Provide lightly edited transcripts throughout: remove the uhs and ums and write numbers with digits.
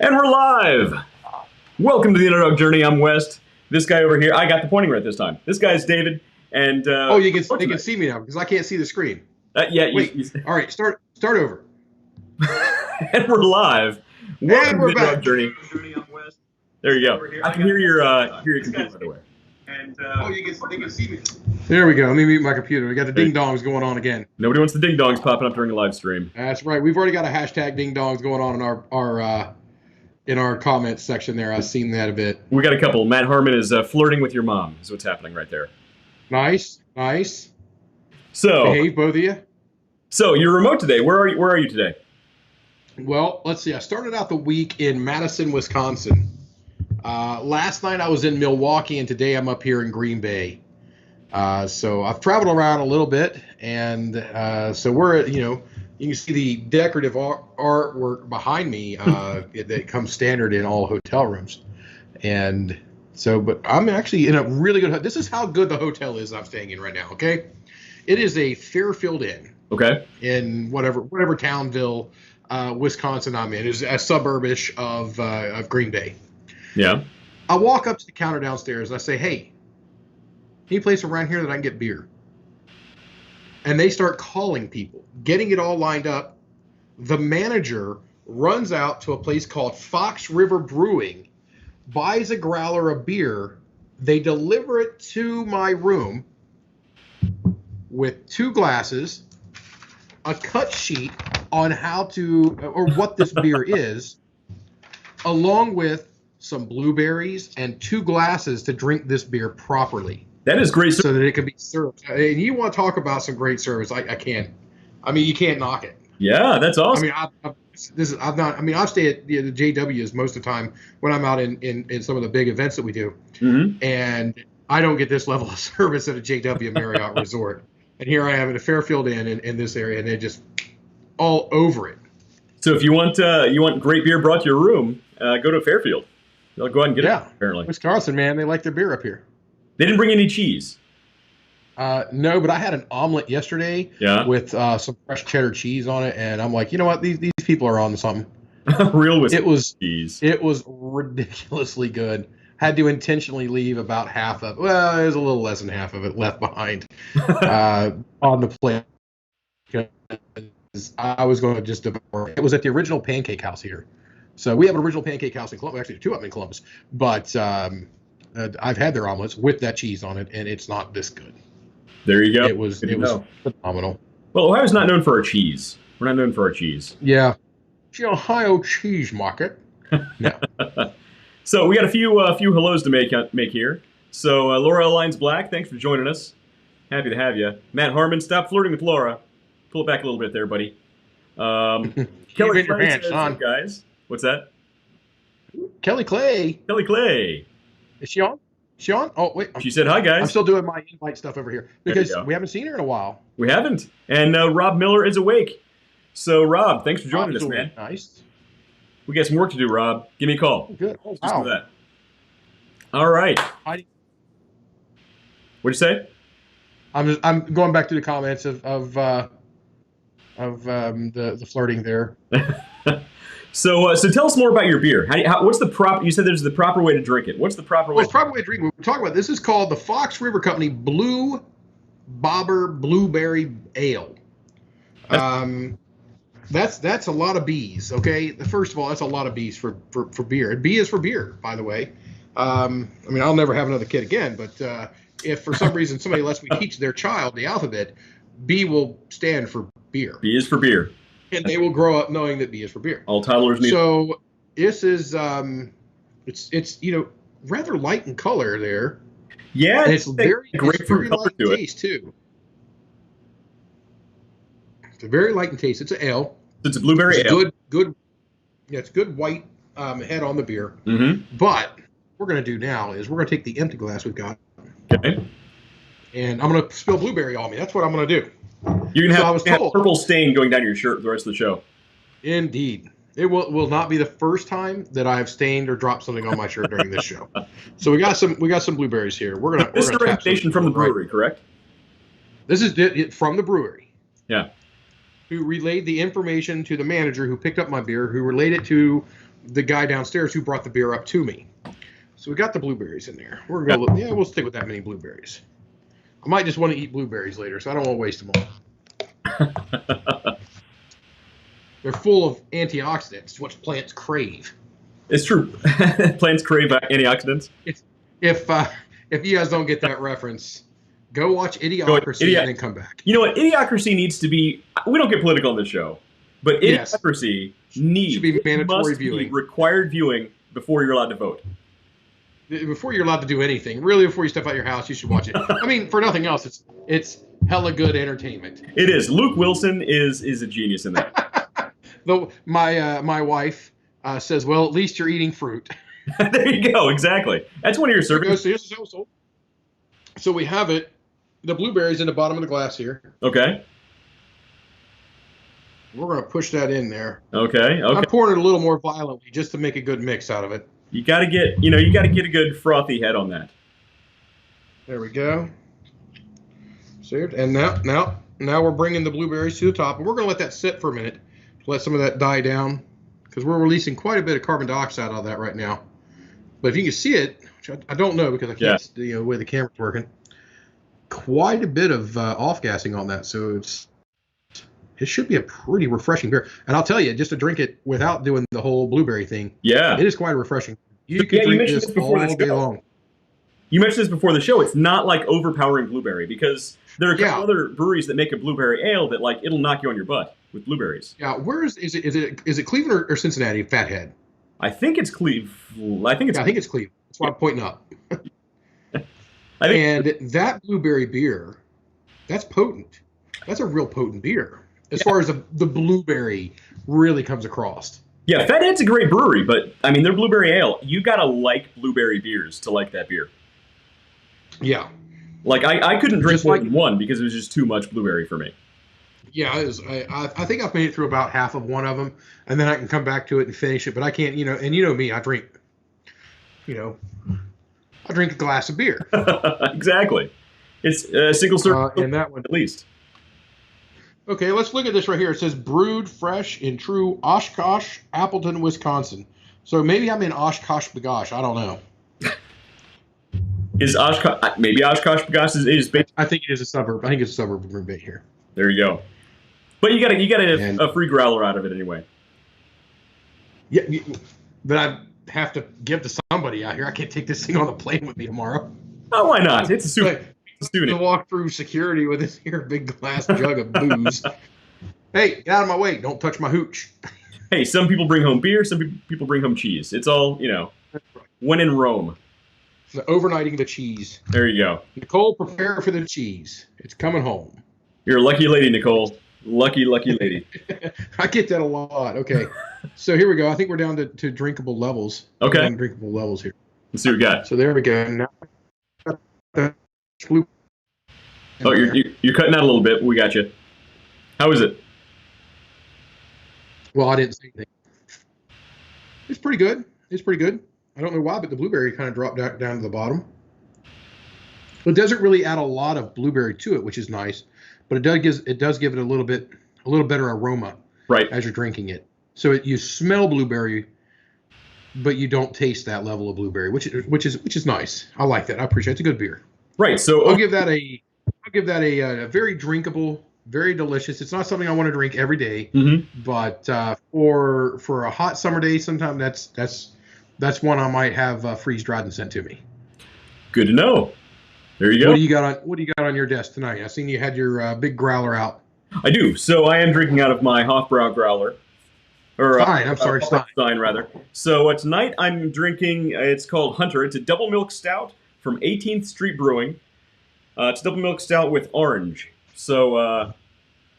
And we're live! Welcome to the Underdog Journey. I'm West. This guy over here, I got the pointing right this time. This guy's David. And oh, they can see me now because I can't see the screen. Yeah. Wait. All right, start over. And we're live. Welcome And we're to the Underdog back. Journey. There you go. I can hear your computer, by the way. And they can see me. There we go. Let me mute my computer. We got the ding dongs going on again. Nobody wants the ding dongs popping up during a live stream. That's right. We've already got a hashtag ding dongs going on in our comments section there. I've seen that a bit. We got a couple. Matt Harmon is flirting with your mom. Is what's happening right there. Nice. So behave, both of you. So you're remote today. Where are you today? Well, let's see. I started out the week in Madison, Wisconsin. Last night I was in Milwaukee, and today I'm up here in Green Bay. So I've traveled around a little bit, and so we're at, you can see the decorative artwork behind me that comes standard in all hotel rooms. And so, but I'm actually in a really good, this is how good the hotel is I'm staying in right now, okay? It is a Fairfield Inn. Okay. In whatever Townville, Wisconsin I'm in. It's a suburbish of Green Bay. Yeah. I walk up to the counter downstairs and I say, hey, any place around here that I can get beer? And they start calling people, getting it all lined up. The manager runs out to a place called Fox River Brewing, buys a growler of beer. They deliver it to my room with 2 glasses, a cut sheet on how to, or what this beer is, along with some blueberries and 2 glasses to drink this beer properly. That is great. So that it can be served. And you want to talk about some great service? I can't. I mean, you can't knock it. Yeah, that's awesome. I mean, I stay at the JWs most of the time when I'm out in some of the big events that we do, and I don't get this level of service at a JW Marriott Resort. And here I am at a Fairfield Inn in this area, and they're just all over it. So if you want great beer brought to your room, go to Fairfield. They'll go out and get it. Apparently, Wisconsin, man, they like their beer up here. They didn't bring any cheese. No, but I had an omelet yesterday with some fresh cheddar cheese on it, and I'm like, you know what? These people are on something. Real Wisconsin cheese. It was ridiculously good. Had to intentionally leave about half of it. Well, there's a little less than half of it left behind on the plate. I was going to just devour it. It was at the original Pancake House here. So we have an original Pancake House in Columbus. Actually, 2 of them in Columbus. But I've had their omelets with that cheese on it, and it's not this good. There you go. It was phenomenal. Well, Ohio's not known for our cheese. We're not known for our cheese. Yeah. It's the Ohio cheese market. No. So we got a few hellos to make here. So Laura Lines Black, thanks for joining us. Happy to have you. Matt Harmon, stop flirting with Laura. Pull it back a little bit there, buddy. Kelly your pants, son. Guys. What's that? Kelly Clay. Is she on? Oh, wait. She said hi, guys. I'm still doing my invite stuff over here because we haven't seen her in a while. We haven't. And Rob Miller is awake. So, Rob, thanks for joining us, man. Nice. We got some work to do, Rob. Give me a call. Good. Oh, just do that. All right. What'd you say? I'm going back to the comments of the flirting there. So tell us more about your beer. What's the proper? You said there's the proper way to drink it. What's the proper way? Well, the proper way to drink it. We're talking about this is called the Fox River Company Blue Bobber Blueberry Ale. That's a lot of B's. Okay, first of all, that's a lot of B's for beer. And B is for beer, by the way. I mean, I'll never have another kid again, but if for some reason somebody lets me teach their child the alphabet, B will stand for beer. B is for beer. And they will grow up knowing that B is for beer. All toddlers need. So this is it's rather light in color there. Yeah, and it's very light in taste too. It's very light in taste. It's an ale. It's a blueberry ale. Good. Yeah, it's good white head on the beer. Mm-hmm. But what we're gonna do now is we're gonna take the empty glass we've got. Okay. And I'm gonna spill blueberry on me. That's what I'm gonna do. You're going to have a purple stain going down your shirt the rest of the show. Indeed. It will not be the first time that I have stained or dropped something on my shirt during this show. So we got some blueberries here. This is a recommendation from the brewery, correct? This is from the brewery. Yeah. Who relayed the information to the manager who picked up my beer, who relayed it to the guy downstairs who brought the beer up to me. So we got the blueberries in there. We're going to we'll stick with that many blueberries. I might just want to eat blueberries later, so I don't want to waste them all. They're full of antioxidants, which plants crave. It's true. Plants crave antioxidants. If you guys don't get that reference, go watch Idiocracy and then come back. You know what? Idiocracy needs to be. We don't get political on this show, but Idiocracy should be mandatory viewing, be required viewing before you're allowed to vote. Before you're allowed to do anything, really, before you step out your house, you should watch it. I mean, for nothing else, it's hella good entertainment. It is. Luke Wilson is a genius in that. Though my wife says, "Well, at least you're eating fruit." There you go. Exactly. That's one of your servings. So we have it. The blueberries in the bottom of the glass here. Okay. We're gonna push that in there. Okay. I'm pouring it a little more violently just to make a good mix out of it. You got to get a good frothy head on that. There we go. See it? And now we're bringing the blueberries to the top, and we're going to let that sit for a minute to let some of that die down, because we're releasing quite a bit of carbon dioxide out of that right now. But if you can see it, which I don't know because I can't see the way the camera's working, quite a bit of off-gassing on that. So it should be a pretty refreshing beer. And I'll tell you, just to drink it without doing the whole blueberry thing, it is quite refreshing. You can drink this all day long. You mentioned this before the show. It's not like overpowering blueberry, because there are a couple other breweries that make a blueberry ale that it'll knock you on your butt with blueberries. Yeah, is it Cleveland or Cincinnati? Fathead. I think it's Cleveland. I think it's Cleveland. That's why I'm pointing up. And that blueberry beer, that's potent. That's a real potent beer as far as the blueberry really comes across. Yeah, Fathead's a great brewery, but I mean, their blueberry ale, you gotta like blueberry beers to like that beer. Yeah. I couldn't drink more than one because it was just too much blueberry for me. Yeah, it is. I think I've made it through about half of one of them, and then I can come back to it and finish it. But I can't, and you know me, I drink a glass of beer. Exactly. It's a single serve, and that one at least. Okay, let's look at this right here. It says brewed fresh in true Oshkosh, Appleton, Wisconsin. So maybe I'm in Oshkosh Bagosh. I don't know. Is Oshkosh, maybe Oshkosh Bagosh is based? I think it is a suburb. I think it's a suburb of Green Bay here. There you go. But you got a free growler out of it anyway. Yeah, but I have to give to somebody out here. I can't take this thing on the plane with me tomorrow. Oh, why not? It's a souvenir. To walk through security with this here big glass jug of booze. Hey, get out of my way. Don't touch my hooch. Hey, some people bring home beer. Some people bring home cheese. It's all, when in Rome. So overnighting the cheese. There you go. Nicole, prepare for the cheese. It's coming home. You're a lucky lady, Nicole. Lucky lady. I get that a lot. Okay. So here we go. I think we're down to drinkable levels. Okay. Down to drinkable levels here. Let's see what we got. So there we go. Now, oh, you're cutting out a little bit. We got you. How is it? Well, I didn't say anything. It's pretty good. I don't know why, but the blueberry kind of dropped down to the bottom. It doesn't really add a lot of blueberry to it, which is nice, but it does give it a little better aroma as you're drinking it. So you smell blueberry, but you don't taste that level of blueberry, which is nice. I like that. I appreciate it. It's a good beer. Right. So I'll give that a very drinkable, very delicious. It's not something I want to drink every day, but for a hot summer day, sometimes that's one I might have freeze dried and sent to me. Good to know. There you go. What do you got on your desk tonight? I seen you had your big growler out. I do. So I am drinking out of my Hofbrau growler. Stein, rather. So tonight I'm drinking, it's called Hunter. It's a double milk stout from 18th Street Brewing. It's a double milk stout with orange. So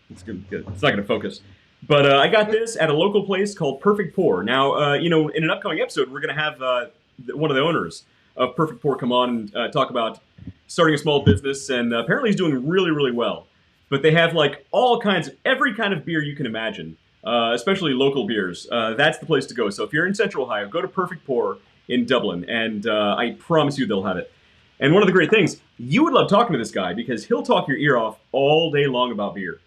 it's good. It's not going to focus. But I got this at a local place called Perfect Pour. Now, in an upcoming episode, we're going to have one of the owners of Perfect Pour come on and talk about starting a small business. And apparently he's doing really, really well. But they have every kind of beer you can imagine. Especially local beers. That's the place to go. So if you're in Central Ohio, go to Perfect Pour in Dublin, and I promise you they'll have it. And one of the great things, you would love talking to this guy because he'll talk your ear off all day long about beer.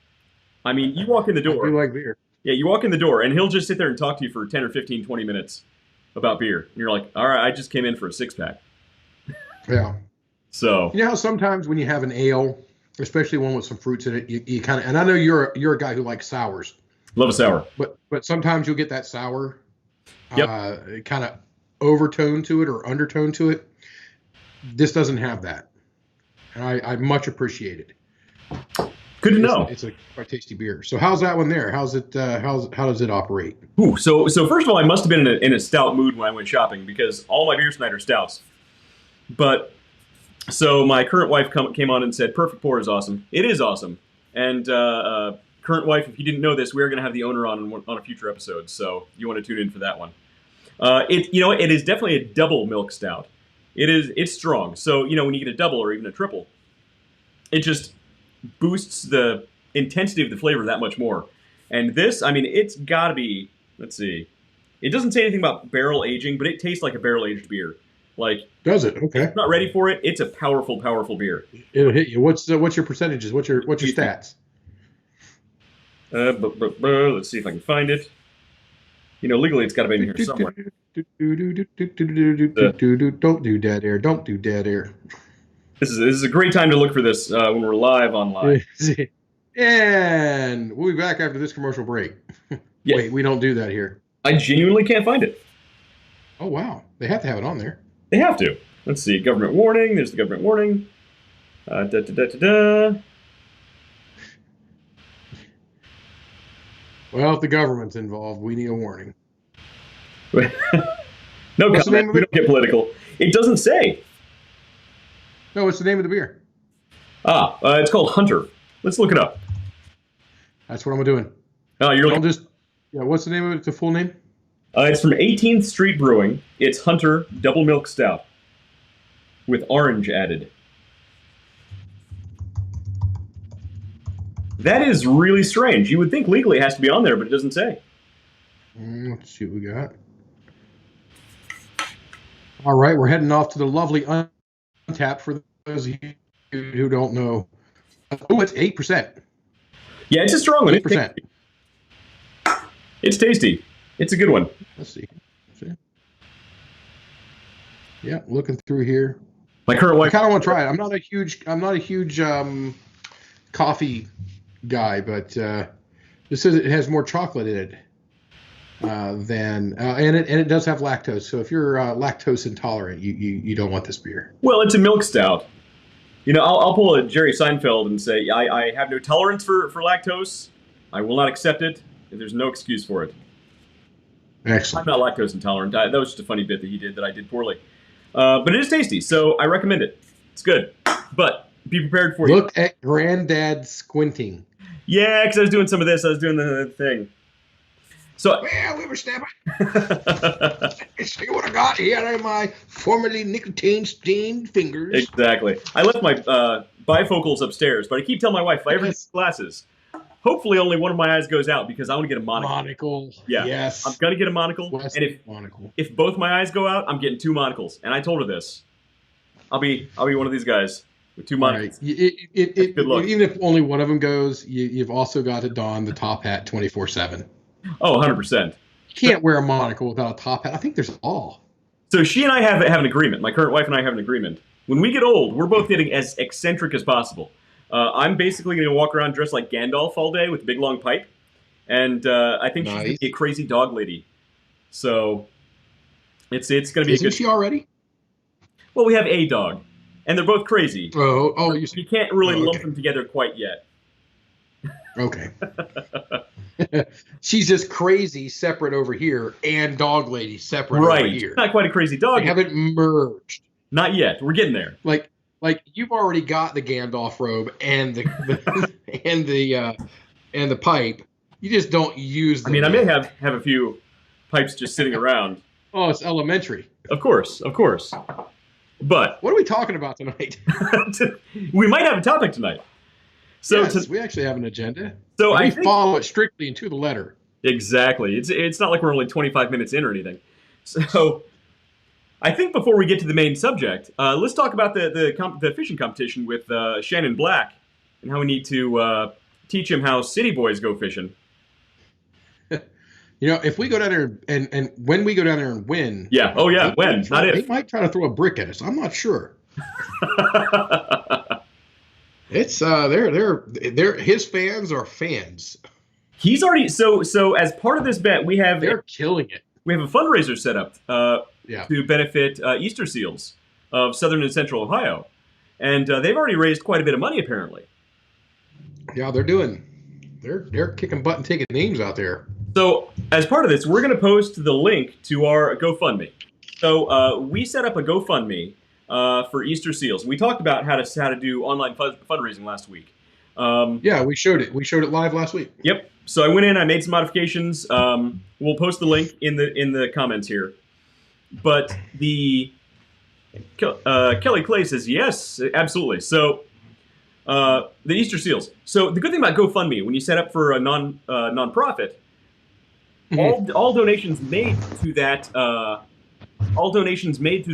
I mean, you walk in the door. I do like beer. Yeah, you walk in the door, and he'll just sit there and talk to you for 10 or 15, 20 minutes about beer. And you're like, all right, I just came in for a 6-pack. Yeah. So You know how sometimes when you have an ale, especially one with some fruits in it, you kind of, and I know you're a guy who likes sours, love a sour. but sometimes you'll get that sour Yep. kind of overtone to it or undertone to it. This doesn't have that. And I much appreciate it. Good to know. It's a quite tasty beer. So how's that one there? How's it? How does it operate? Ooh, so first of all, I must have been in a stout mood when I went shopping because all my beers tonight are stouts. But so my current wife came on and said, "Perfect pour is awesome." It is awesome. And current wife, if you didn't know this, we are going to have the owner on a future episode, so you want to tune in for that one. It is definitely a double milk stout. It's strong. So when you get a double or even a triple, it just boosts the intensity of the flavor that much more. And this, I mean, it's got to be. Let's see. It doesn't say anything about barrel aging, but it tastes like a barrel aged beer. Like, does it? Okay. Not ready for it. It's a powerful, powerful beer. It'll hit you. What's your percentages? What's your stats? Let's see if I can find it. Legally it's got to be in here somewhere. Don't do dead air. Don't do dead air. This is a great time to look for this when we're live online. And we'll be back after this commercial break. Yeah. Wait, we don't do that here. I genuinely can't find it. Oh, wow. They have to have it on there. They have to. Let's see. Government warning. There's the government warning. Well, if the government's involved, we need a warning. No comment. We don't get political. It doesn't say. No, what's the name of the beer? It's called Hunter. Let's look it up. That's what I'm doing. Oh, you're looking. What's the name of it? The full name? It's from 18th Street Brewing. It's Hunter Double Milk Stout with orange added. That is really strange. You would think legally it has to be on there, but it doesn't say. Let's see what we got. All right, we're heading off to the lovely Untapped for those of you who don't know. Oh, it's 8%. Yeah, it's a strong one. 8%. It's tasty. It's a good one. Let's see. Yeah, looking through here. My current wife. I kind of want to try it. I'm not a huge coffee guy, but this says it has more chocolate in it than and it does have lactose. So if you're lactose intolerant, you don't want this beer. Well, it's a milk stout. I'll pull a Jerry Seinfeld and say I have no tolerance for lactose. I will not accept it. There's no excuse for it. Excellent. I'm not lactose intolerant. That was just a funny bit that he did that I did poorly. But it is tasty, so I recommend it. It's good. But be prepared for Look at Granddad squinting. Yeah, because I was doing some of this. I was doing the thing. So well, we were snapping. See what I got here in my formerly nicotine-stained fingers. Exactly. I left my bifocals upstairs, but I keep telling my wife if I ever get glasses, hopefully only one of my eyes goes out because I want to get a monocle. Monocle. Yeah. Yes. I'm gonna get a monocle, and if both my eyes go out, I'm getting 2 monocles. And I told her this. I'll be one of these guys with 2 monocles. Right. Good luck. Even if only one of them goes, you've also got to don the top hat 24/7. Oh, 100%. You can't wear a monocle without a top hat. I think there's a law. So she and I have an agreement. My current wife and I have an agreement. When we get old, we're both getting as eccentric as possible. I'm basically going to walk around dressed like Gandalf all day with a big long pipe, and I think she's going to be a crazy dog lady. So it's going to be. Isn't she already? Well, we have a dog, and they're both crazy. Oh, you can't really lump them together quite yet. Okay. She's just crazy separate over here, and dog lady separate over here. She's not quite a crazy dog. They haven't merged. Not yet. We're getting there. Like you've already got the Gandalf robe and the and the pipe. You just don't use them. I mean, I may have a few pipes just sitting around. Oh, it's elementary. Of course. But what are we talking about tonight? We might have a topic tonight. So yes, we actually have an agenda. So we follow it strictly and to the letter. Exactly. It's not like we're only 25 minutes in or anything. So I think before we get to the main subject, let's talk about the fishing competition with Shannon Black and how we need to teach him how city boys go fishing. If we go down there and when we go down there and win, Yeah. Oh yeah. When? Not they if. might try to throw a brick at us. I'm not sure. It's they're his fans are fans. He's already so as part of this bet, They're killing it. we have a fundraiser set up Yeah. to benefit Easter seals of Southern and Central Ohio, and they've already raised quite a bit of money apparently. Yeah, they're kicking butt and taking names out there. So as part of this, we're going to post the link to our GoFundMe. So we set up a GoFundMe for Easter seals. We talked about how to do online fundraising last week. Yeah, we showed it. We showed it live last week. Yep. So I went in, I made some modifications. We'll post the link in the comments here. But Kelly Clay says yes, absolutely. So the Easter seals. So the good thing about GoFundMe, when you set up for a nonprofit, all donations made to that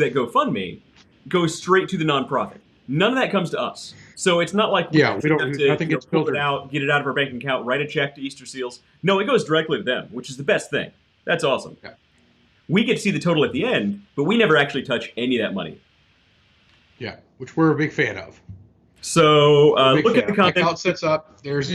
GoFundMe go straight to the nonprofit. None of that comes to us. So it's not like we don't have to get it out of our bank account, write a check to Easter Seals. No, it goes directly to them, which is the best thing. That's awesome. Yeah. We get to see the total at the end, but we never actually touch any of that money. Yeah, which we're a big fan of. So look at the content. Like how it sets up. There's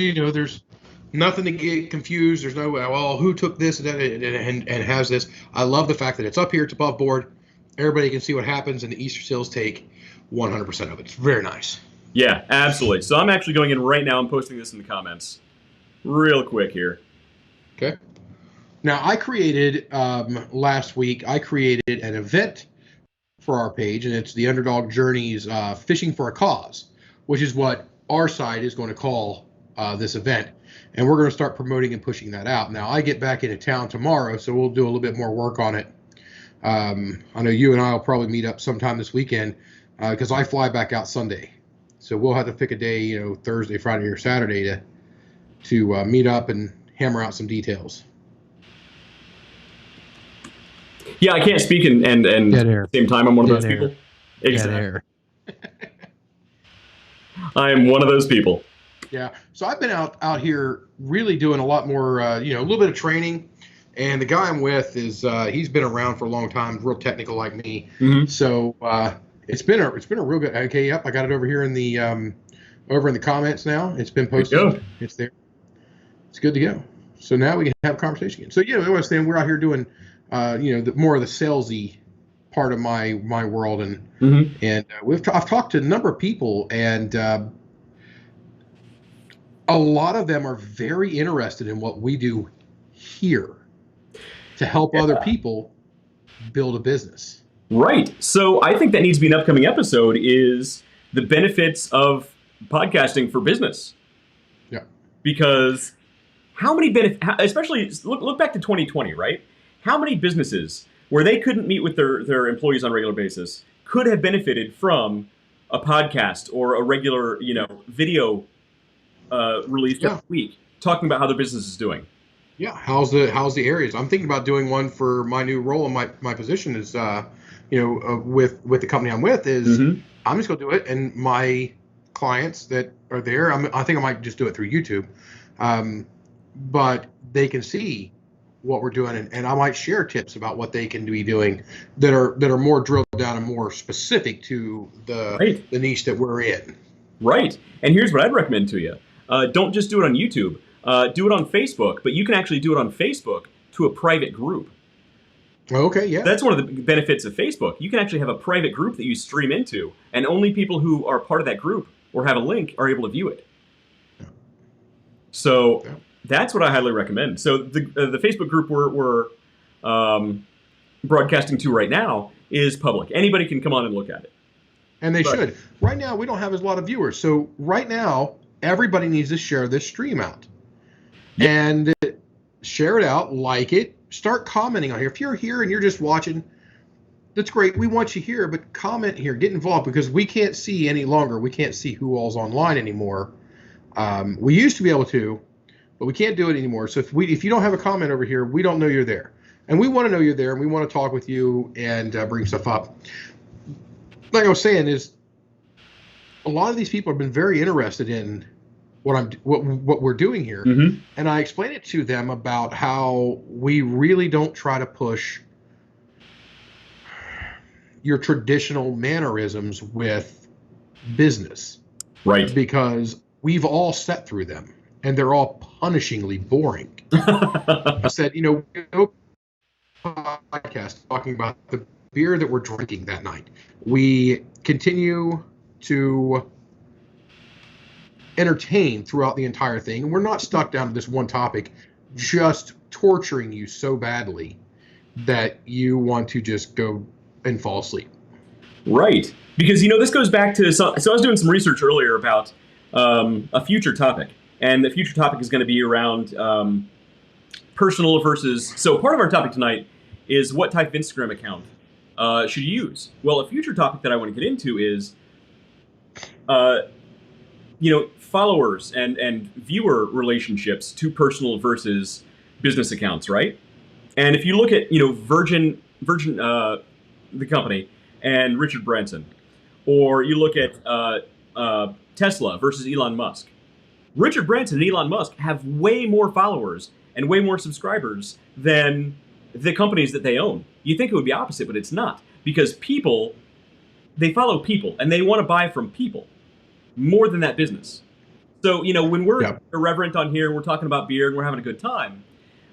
nothing to get confused. There's no who took this and has this. I love the fact that it's up here. It's above board. Everybody can see what happens, and the Easter Seals take 100% of it. It's very nice. Yeah, absolutely. So I'm actually going in right now and posting this in the comments real quick here. Okay. Now, I created last week, I created an event for our page, and it's the Underdog Journey's Fishing for a Cause, which is what our side is going to call this event. And we're going to start promoting and pushing that out. Now, I get back into town tomorrow, so we'll do a little bit more work on it. I know you and I will probably meet up sometime this weekend because I fly back out Sunday. So we'll have to pick a day, Thursday, Friday, or Saturday to meet up and hammer out some details. Yeah, I can't speak and at the same time. I'm one of those people. Exactly. I am one of those people. Yeah. So I've been out here really doing a lot more, a little bit of training. And the guy I'm with is he's been around for a long time, real technical like me. Mm-hmm. So it's been a real good. Okay, yep, I got it over here in the comments now. It's been posted. It's there. It's good to go. So now we can have a conversation again. So I was saying we're out here doing more of the salesy part of my world, and I've talked to a number of people, and a lot of them are very interested in what we do here to help other people build a business. Right. So I think that needs to be an upcoming episode is the benefits of podcasting for business. Yeah. Because how many benefits, especially look back to 2020, right? How many businesses where they couldn't meet with their employees on a regular basis could have benefited from a podcast or a regular, video released every week talking about how their business is doing? Yeah, how's the areas? I'm thinking about doing one for my new role and my position is, with the company I'm with is I'm just gonna do it, and my clients that are there, I think I might just do it through YouTube, but they can see what we're doing, and I might share tips about what they can be doing that are more drilled down and more specific to the niche that we're in. Right, and here's what I'd recommend to you: don't just do it on YouTube. Do it on Facebook, but you can actually do it on Facebook to a private group. Okay, yeah. That's one of the benefits of Facebook. You can actually have a private group that you stream into, and only people who are part of that group or have a link are able to view it. So that's what I highly recommend. So the Facebook group we're broadcasting to right now is public. Anybody can come on and look at it. And they should. Right now, we don't have a lot of viewers. So right now, everybody needs to share this stream out. Yep. And share it out, like it, start commenting on here. If you're here and you're just watching, that's great. We want you here, but comment here, get involved, because we can't see any longer. We can't see who all's online anymore. We used to be able to, but we can't do it anymore. So if you don't have a comment over here, we don't know you're there. And we want to know you're there, and we want to talk with you and bring stuff up. Like I was saying, is a lot of these people have been very interested in what we're doing here, Mm-hmm. and I explain it to them about how we really don't try to push your traditional mannerisms with business, Right. because we've all sat through them and they're all punishingly boring. I said, we opened a podcast talking about the beer that we're drinking that night. We continue to entertain throughout the entire thing, and we're not stuck down to this one topic, just torturing you so badly that you want to just go and fall asleep. Right. Because, this goes back to, so I was doing some research earlier about a future topic. And the future topic is going to be around personal versus, so part of our topic tonight is what type of Instagram account should you use? Well, a future topic that I want to get into is, followers and viewer relationships to personal versus business accounts, right? And if you look at, Virgin, the company, and Richard Branson, or you look at Tesla versus Elon Musk. Richard Branson and Elon Musk have way more followers and way more subscribers than the companies that they own. You think it would be opposite, but it's not. Because people, they follow people, and they want to buy from people more than that business. So, when we're irreverent on here, and we're talking about beer, and we're having a good time,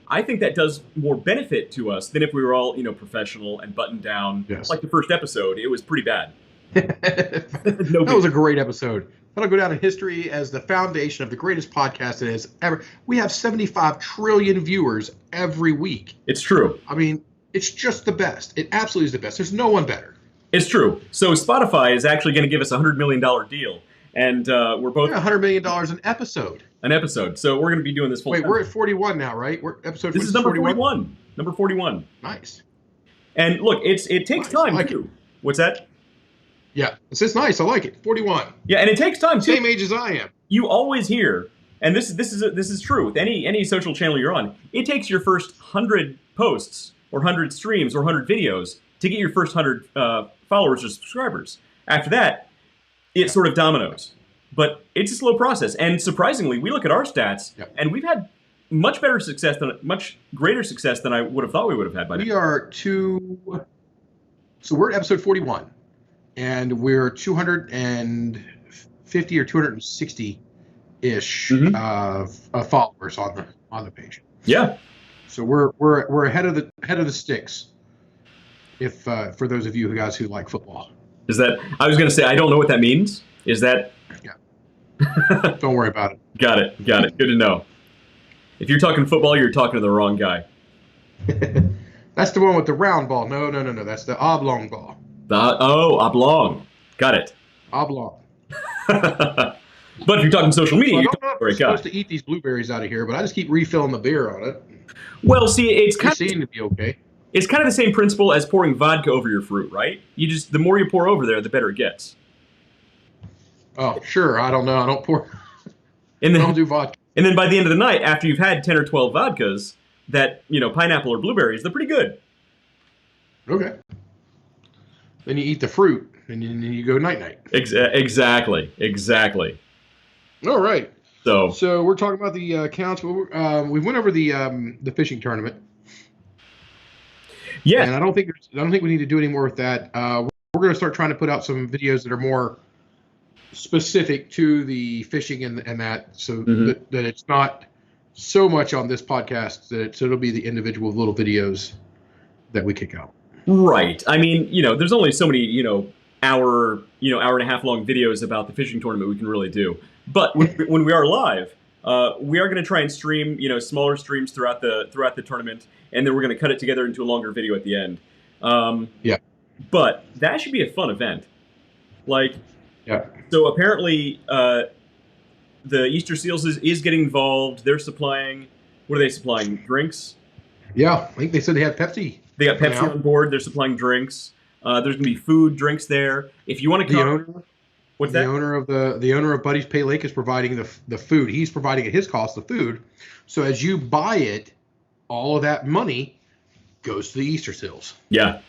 I think that does more benefit to us than if we were all, professional and buttoned down. Yes. Like the first episode, it was pretty bad. That was a great episode. That'll go down in history as the foundation of the greatest podcast that has ever. We have 75 trillion viewers every week. It's true. I mean, it's just the best. It absolutely is the best. There's no one better. It's true. So Spotify is actually going to give us a $100 million deal. And we're both... $100 million an episode. An episode. So we're going to be doing this full time. Wait, we're at 41 now, right? We're episode. This is number 41. Number 41. Nice. And look, it takes time, like too. it. What's that? Yeah, it's nice. I like it. 41. Yeah, and it takes time, too. Same age as I am. You always hear, and this is true with any social channel you're on, it takes your first 100 posts or 100 streams or 100 videos to get your first 100 followers or subscribers. After that, it sort of dominoes. But it's a slow process. And surprisingly, we look at our stats, and we've had much greater success than I would have thought we would have had by now. We are so we're at episode 41, and we're 250 or 260-ish followers on the page. Yeah. So we're ahead of the sticks. If for those of you guys who like football. Is that? I was going to say I don't know what that means. Is that? Yeah. Don't worry about it. Got it. Good to know. If you're talking football, you're talking to the wrong guy. That's the one with the round ball. No. That's the oblong ball. Oblong. Got it. Oblong. But if you're talking social media, Well, you're I'm talking not supposed to eat these blueberries out of here, but I just keep refilling the beer on it. Well, see, They seem to be okay. It's kind of the same principle as pouring vodka over your fruit, right? The more you pour over there, the better it gets. Oh, sure. I don't know. I don't pour. And then, I don't do vodka. And then by the end of the night, after you've had 10 or 12 vodkas, that, pineapple or blueberries, they're pretty good. Okay. Then you eat the fruit, and then you go night-night. Exactly. All right. So we're talking about the accounts. We went over the fishing tournament. Yeah. And I don't think we need to do any more with that. We're going to start trying to put out some videos that are more specific to the fishing and that, so that it's not so much on this podcast that it'll be the individual little videos that we kick out. Right. I mean, there's only so many, hour and a half long videos about the fishing tournament we can really do. But when we are live, we are going to try and stream, smaller streams throughout the tournament, and then we're going to cut it together into a longer video at the end. But that should be a fun event. So apparently, the Easter Seals is getting involved. They're supplying. What are they supplying? Drinks. Yeah, I think they said they have Pepsi. They got Pepsi on board. They're supplying drinks. There's going to be food, drinks there. If you want to come, what's that? The owner of Buddy's Pay Lake is providing the food. He's providing at his cost the food. So as you buy it, all of that money goes to the Easter Seals. Yeah.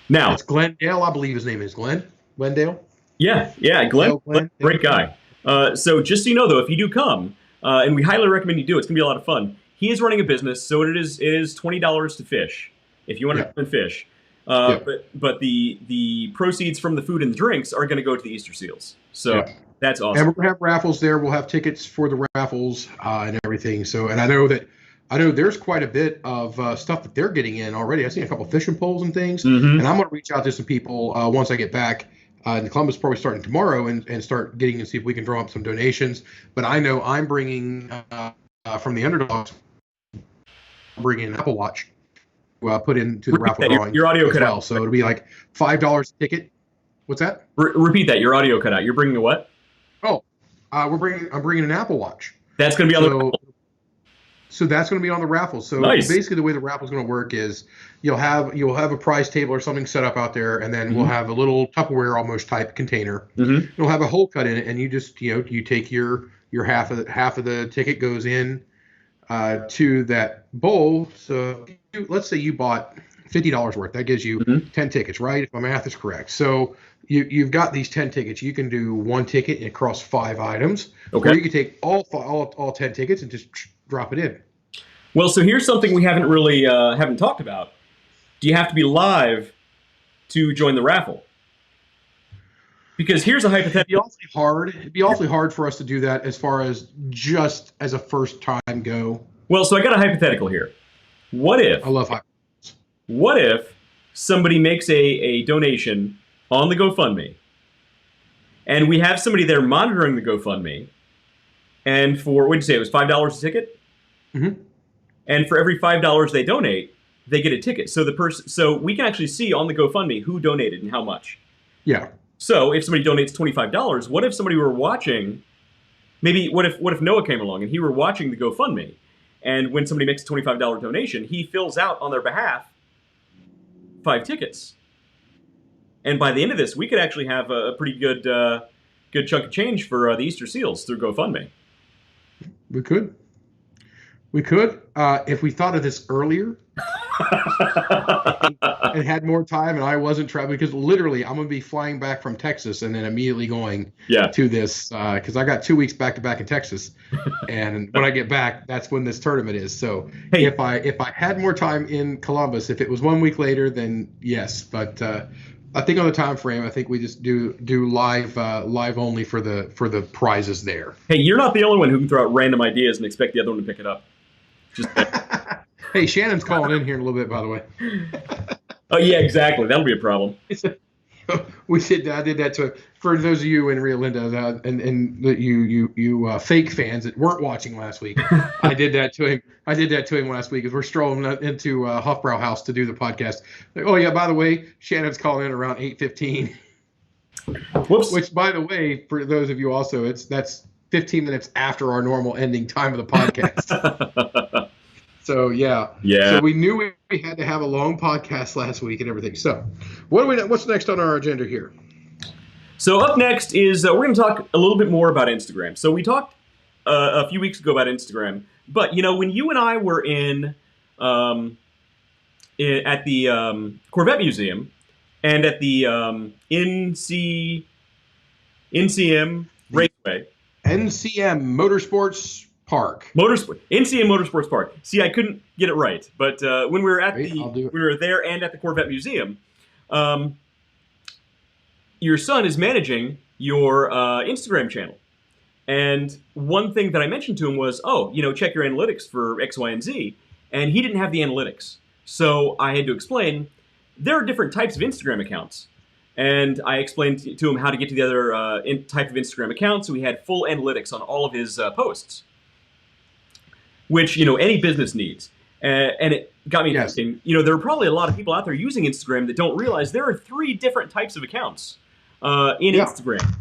Now it's Glendale, I believe his name is Glendale. Yeah, Glenn, great guy. So just so you know, though, if you do come, and we highly recommend you do, it's going to be a lot of fun. He is running a business, so it is $20 to fish if you want to Yeah. come and fish. Yeah. But the proceeds from the food and the drinks are going to go to the Easter Seals. So Yeah. that's And awesome. we're gonna have raffles there. We'll have tickets for the raffles and everything. So, and I know there's quite a bit of stuff that they're getting in already. I've seen a couple fishing poles and things, Hmm. and I'm gonna reach out to some people once I get back. And Columbus probably starting tomorrow, and start getting and see if we can draw up some donations. But I know I'm bringing from the Underdogs, bringing an Apple Watch to put into the Repeat raffle that. Your, drawing your audio as cut out. well. So it'll be like $5 a ticket. What's that? Repeat that. Your audio cut out. You're bringing a what? Oh, I'm bringing an Apple Watch. That's going to be on the. So that's going to be on the raffle. So Nice. basically, the way the raffle is going to work is you'll have a prize table or something set up out there, and then we'll have a little Tupperware almost type container. Mm-hmm. It'll have a hole cut in it, and you just you take your half of the ticket goes in to that bowl. So let's say you bought $50 worth. That gives you 10 tickets, right? If my math is correct. So you've got these 10 tickets. You can do one ticket across 5 items, Okay. or you can take all 10 tickets and just drop it in. Well, so here's something we haven't really haven't talked about. Do you have to be live to join the raffle? Because here's a hypothetical. It'd be awfully hard for us to do that as far as just as a first time go. Well, so I got a hypothetical here. What if I love hype. somebody makes a donation on the GoFundMe, and we have somebody there monitoring the GoFundMe, and for, what did you say, it was $5 a ticket? Mm-hmm. And for every $5 they donate, they get a ticket. So we can actually see on the GoFundMe who donated and how much. Yeah. So if somebody donates $25, what if somebody were watching? Maybe what if Noah came along and he were watching the GoFundMe, and when somebody makes a $25 donation, he fills out on their behalf 5 tickets. And by the end of this, we could actually have a pretty good chunk of change for the Easter Seals through GoFundMe. We could. If we thought of this earlier and had more time, and I wasn't traveling, because literally I'm going to be flying back from Texas and then immediately going to this, because I got 2 weeks back to back in Texas, and when I get back, that's when this tournament is. So if I had more time in Columbus, if it was 1 week later, then yes. But I think on the time frame, I think we just do live only for the prizes there. Hey, you're not the only one who can throw out random ideas and expect the other one to pick it up. Just Hey, Shannon's calling in here in a little bit, by the way. Oh yeah, exactly. That'll be a problem. I did that to him. For those of you in Rio Linda and you fake fans that weren't watching last week, I did that to him last week as we're strolling into Hofbrau House to do the podcast. Like, oh yeah, by the way, Shannon's calling in around 8:15. Whoops. Which, by the way, for those of you also, that's 15 minutes after our normal ending time of the podcast. So yeah. So we knew we had to have a long podcast last week and everything. So what's next on our agenda here? So up next is we're going to talk a little bit more about Instagram. So we talked a few weeks ago about Instagram, but when you and I were at the Corvette Museum and at the NCM Raceway. NCM Motorsports Park. NCM Motorsports Park. See, I couldn't get it right, but when we were at we were there and at the Corvette Museum, your son is managing your Instagram channel. And one thing that I mentioned to him was, check your analytics for X, Y, and Z. And he didn't have the analytics. So I had to explain, there are different types of Instagram accounts. And I explained to him how to get to the other type of Instagram account, so he had full analytics on all of his posts, which any business needs. And it got me thinking. There are probably a lot of people out there using Instagram that don't realize there are 3 different types of accounts in Instagram,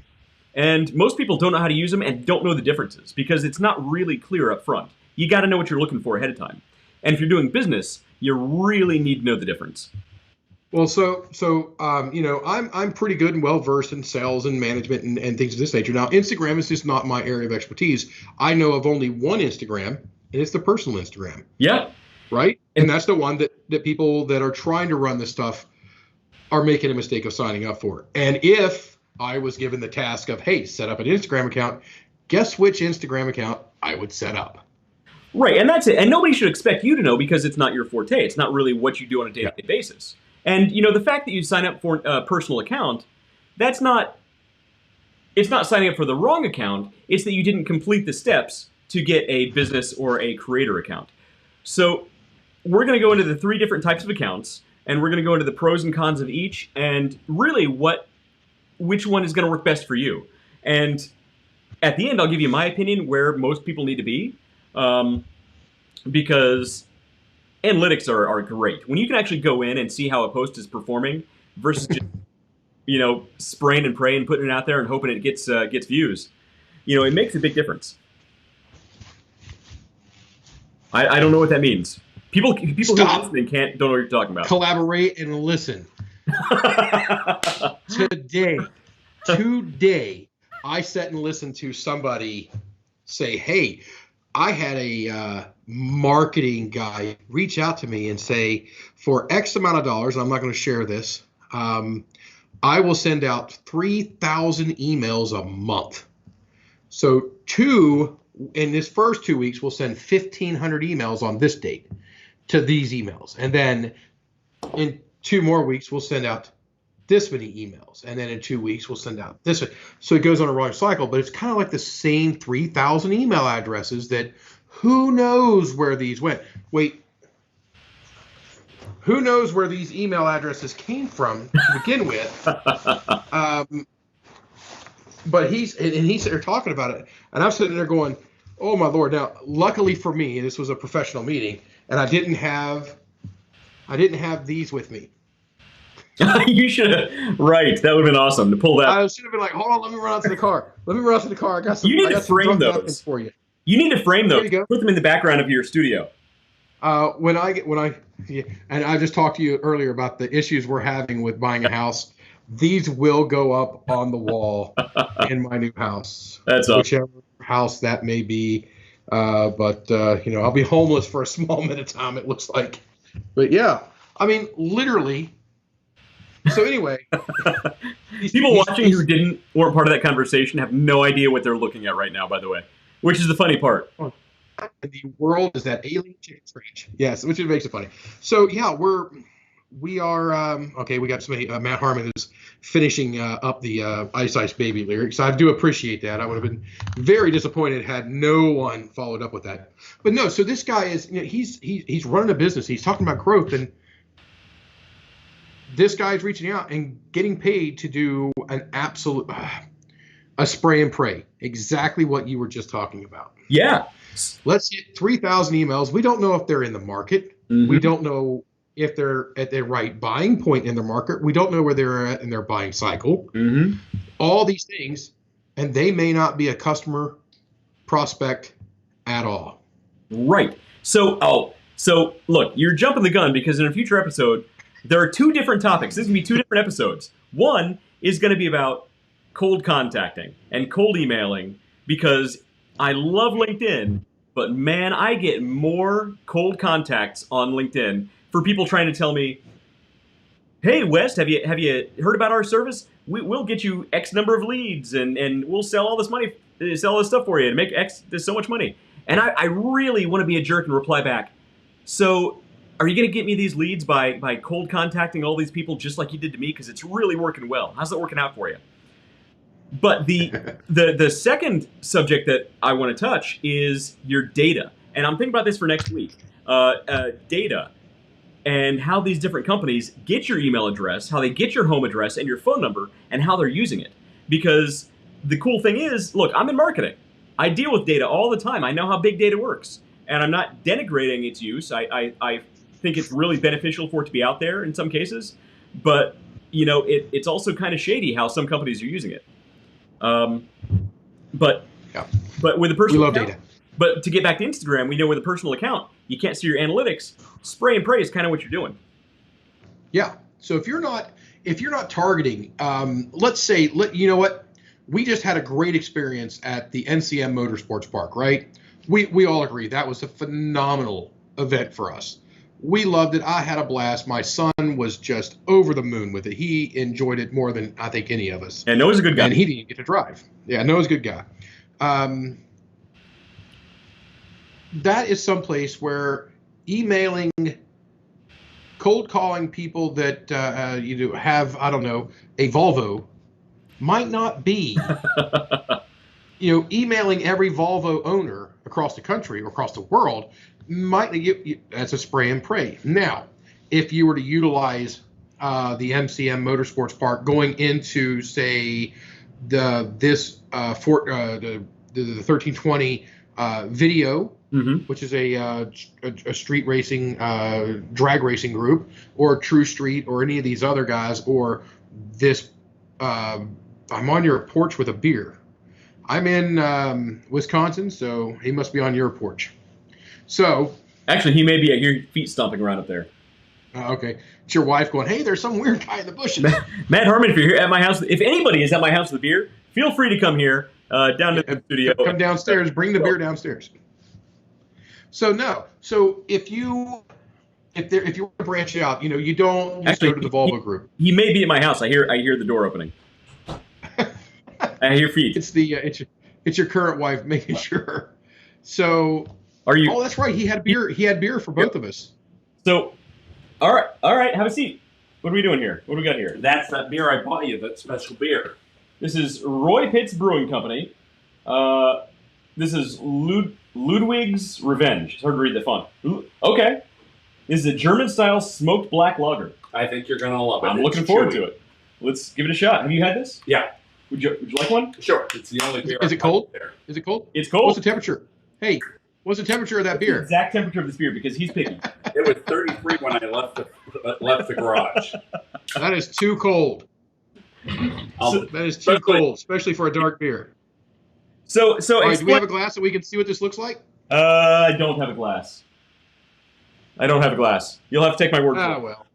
and most people don't know how to use them and don't know the differences because it's not really clear up front. You got to know what you're looking for ahead of time, and if you're doing business, you really need to know the difference. Well, I'm pretty good and well versed in sales and management and things of this nature. Now, Instagram is just not my area of expertise. I know of only one Instagram, and it's the personal Instagram. Yeah. Right? And that's the one that people that are trying to run this stuff are making a mistake of signing up for. And if I was given the task of, hey, set up an Instagram account. Guess which Instagram account I would set up? Right, and that's it. And nobody should expect you to know because it's not your forte. It's not really what you do on a Yeah. day-to-day basis. And the fact that you sign up for a personal account, that's not it's not signing up for the wrong account. It's that you didn't complete the steps to get a business or a creator account. So we're going to go into the three different types of accounts, and we're going to go into the pros and cons of each, and really which one is going to work best for you. And at the end, I'll give you my opinion where most people need to be, because analytics are great. When you can actually go in and see how a post is performing versus just spraying and praying, putting it out there and hoping it gets views, it makes a big difference. I don't know what that means. People who are listening don't know what you're talking about. Collaborate and listen. Today, I sat and listened to somebody say, hey, I had a marketing guy reach out to me and say, for X amount of dollars, and I'm not going to share this, I will send out 3,000 emails a month. So in this first 2 weeks, we'll send 1,500 emails on this date to these emails. And then in 2 more weeks, we'll send out this many emails. And then in 2 weeks, we'll send out this. So it goes on a rolling cycle, but it's kind of like the same 3,000 email addresses that who knows where these went. Wait, who knows where these email addresses came from to begin with? But he's there talking about it, and I'm sitting there going, "Oh my Lord!" Now, luckily for me, this was a professional meeting, and I didn't have these with me. You should have. Right, that would have been awesome to pull that. I should have been like, "Hold on, let me run out to the car. I got some. You need to frame those napkins for you. You need to frame those. There you go. Put them in the background of your studio. And I just talked to you earlier about the issues we're having with buying a house. These will go up on the wall in my new house. That's awesome. Whichever house that may be. But I'll be homeless for a small amount of time, it looks like. But yeah, I mean, literally. So anyway. People watching who weren't part of that conversation have no idea what they're looking at right now, by the way, which is the funny part. The world is that alien chicken scratch. Yes, which makes it funny. So yeah, we are okay. We got somebody, Matt Harmon, who's finishing up the Ice Ice Baby lyrics. I do appreciate that. I would have been very disappointed had no one followed up with that. But no, so this guy is he's running a business. He's talking about growth, and this guy's reaching out and getting paid to do an absolute a spray and pray, exactly what you were just talking about. Yeah. Let's get 3,000 emails. We don't know if they're in the market. Mm-hmm. We don't know if they're at the right buying point in the market. We don't know where they're at in their buying cycle. Mm-hmm. All these things, and they may not be a customer prospect at all. Right. So look, you're jumping the gun because in a future episode, there are 2 different topics. This is going to be 2 different episodes. One is going to be about cold contacting and cold emailing because I love LinkedIn, but man, I get more cold contacts on LinkedIn for people trying to tell me, "Hey, West, have you heard about our service? We'll get you X number of leads, and we'll sell all this stuff for you and make there's so much money." And I really want to be a jerk and reply back. So, are you going to get me these leads by cold contacting all these people just like you did to me? Because it's really working well. How's that working out for you? But the second subject that I want to touch is your data. And I'm thinking about this for next week. Data and how these different companies get your email address, how they get your home address and your phone number, and how they're using it. Because the cool thing is, look, I'm in marketing. I deal with data all the time. I know how big data works. And I'm not denigrating its use. I think it's really beneficial for it to be out there in some cases. But, it's also kind of shady how some companies are using it. But with a personal account, data. But to get back to Instagram, we know with a personal account, you can't see your analytics. Spray and pray is kind of what you're doing. Yeah. So if you're not targeting, let's say, you know what, we just had a great experience at the NCM Motorsports Park, right? We all agree that was a phenomenal event for us. We loved it. I had a blast. My son was just over the moon with it. He enjoyed it more than I think any of us. And Noah's a good guy. And he didn't get to drive. Yeah, Noah's a good guy. That is someplace where emailing, cold calling people that have, I don't know, a Volvo might not be, emailing every Volvo owner across the country or across the world might that's a spray and pray. Now, if you were to utilize the MCM Motorsports Park going into, say, the 1320 video, which is a street racing, drag racing group, or True Street, or any of these other guys, or this, I'm on your porch with a beer. I'm in Wisconsin, so he must be on your porch. So actually, he may be at your feet stomping around up there. Okay, it's your wife going, "Hey, there's some weird guy in the bushes." Matt Harmon, if you're here at my house, if anybody is at my house with a beer, feel free to come here down to the studio. Come downstairs. Bring the beer downstairs. So if you want to branch out, you don't just go to the Volvo group. He may be at my house. I hear the door opening. I hear feet. It's your current wife making sure. So are you? Oh, that's right. He had beer. He had beer for both of us. So, all right. Have a seat. What are we doing here? What do we got here? That's that beer I bought you. That special beer. This is Roy Pitts Brewing Company. This is Ludwig's Revenge. It's hard to read the font. Okay. This is a German-style smoked black lager. I think you're going to love it. I'm looking forward to it. Let's give it a shot. Have you had this? Yeah. Would you like one? Sure. It's the only beer. Is it cold? There. Is it cold? It's cold. What's the temperature? Hey, what's the temperature of that beer? The exact temperature of this beer, because he's picky. It was 33 when I left the garage. That is too cold. That is too cold, especially for a dark beer. So all right, do we have a glass that we can see what this looks like? I don't have a glass. You'll have to take my word for it. Well.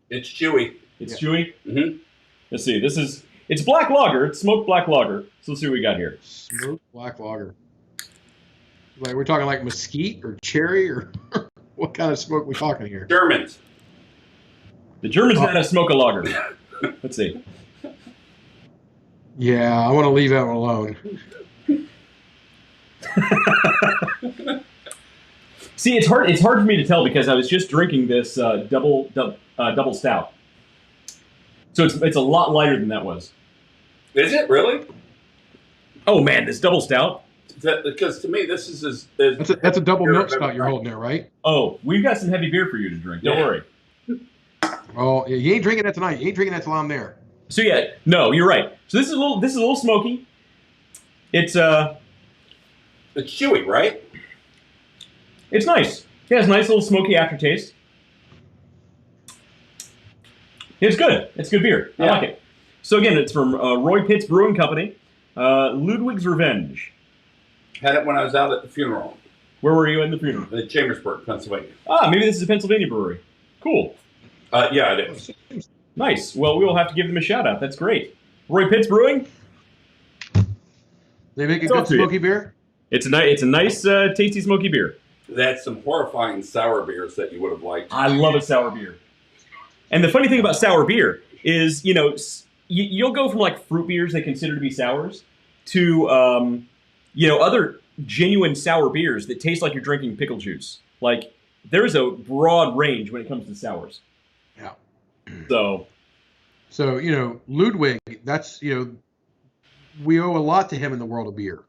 It's chewy. It's chewy? Mm-hmm. Let's see. It's black lager. It's smoked black lager. So let's see what we got here. Smoked black lager. Like we're talking like mesquite or cherry, or what kind of smoke are we talking here? Germans. The Germans know how to smoke a lager. Let's see. Yeah, I want to leave that one alone. See, it's hard for me to tell because I was just drinking this double stout. So it's a lot lighter than that was. Is it really? Oh man, this double stout. Because to me, this is that's a double milk stout you're holding there, right? Oh, we've got some heavy beer for you to drink. Don't worry. Oh, you ain't drinking that tonight. You ain't drinking that till I'm there. So yeah, no, you're right. So this is a little smoky. It's chewy, right? It's nice. Yeah, it's a nice little smoky aftertaste. It's good. It's good beer. I like it. So again, it's from Roy Pitts Brewing Company. Ludwig's Revenge. Had it when I was out at the funeral. Where were you in the funeral? In Chambersburg, Pennsylvania. Ah, maybe this is a Pennsylvania brewery. Cool. Yeah, it is. Nice. Well, we will have to give them a shout out. That's great. Roy Pitts Brewing. They make a good smoky beer. It's a nice, tasty smoky beer. That's some horrifying sour beers that you would have liked. I love a sour beer. And the funny thing about sour beer is, you'll go from like fruit beers they consider to be sours to, other genuine sour beers that taste like you're drinking pickle juice. Like, there's a broad range when it comes to sours. Yeah. So, Ludwig, that's, we owe a lot to him in the world of beer.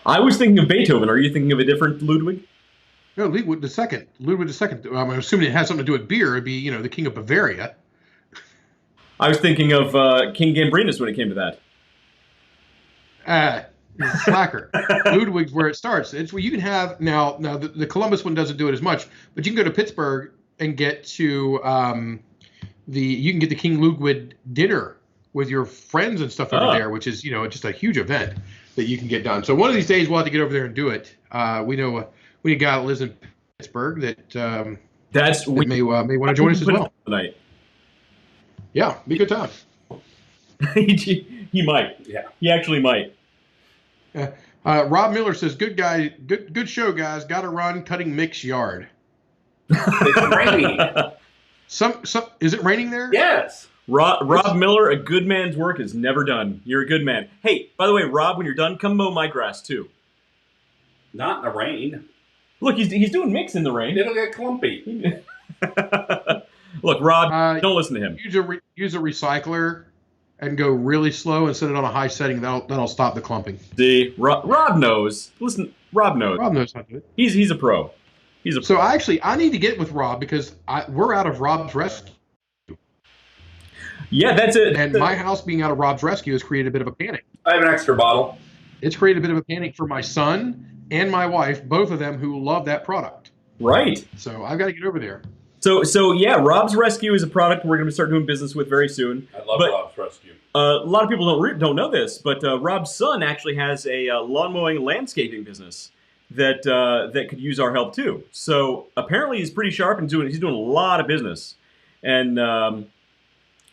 I was thinking of Beethoven. Are you thinking of a different Ludwig? No, Ludwig II. Ludwig II. I'm assuming it has something to do with beer. It'd be, the king of Bavaria. I was thinking of King Gambrinus when it came to that. Slacker. Ludwig's where it starts. It's where you can have now the Columbus one doesn't do it as much, but you can go to Pittsburgh and get to you can get the King Ludwig dinner with your friends and stuff over there, which is just a huge event that you can get done. So one of these days we'll have to get over there and do it. We know a guy that lives in Pittsburgh that may want to join us as well tonight. Yeah, be a good time. He might. Yeah, he actually might. Rob Miller says, "Good show, guys. Got to run. Cutting Mick's yard." It's raining. Some is it raining there? Yes. Rob Miller, a good man's work is never done. You're a good man. Hey, by the way, Rob, when you're done, come mow my grass too. Not in the rain. Look, he's doing mix in the rain. It'll get clumpy. Look, Rob, don't listen to him. Use a recycler and go really slow and set it on a high setting. That'll stop the clumping. See, Rob knows. Listen, Rob knows. Rob knows how to do it. He's a pro. He's a pro. So I need to get with Rob because we're out of Rob's rescue. Yeah, that's it. And my house being out of Rob's rescue has created a bit of a panic. I have an extra bottle. It's created a bit of a panic for my son and my wife, both of them who love that product. Right. So I've got to get over there. So yeah, Rob's Rescue is a product we're going to start doing business with very soon. I love Rob's Rescue. A lot of people don't know this, but Rob's son actually has a lawn mowing landscaping business that could use our help too. So apparently he's pretty sharp and he's doing a lot of business. And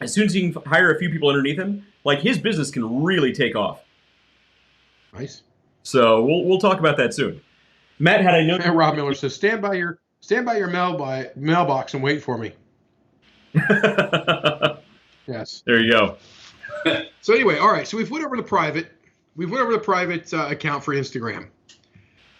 as soon as he can hire a few people underneath him, like his business can really take off. Nice. So we'll talk about that soon. Matt, had I known. And Rob Miller says, stand by your mailbox and wait for me. Yes. There you go. So anyway, all right. So we've went over the private account for Instagram,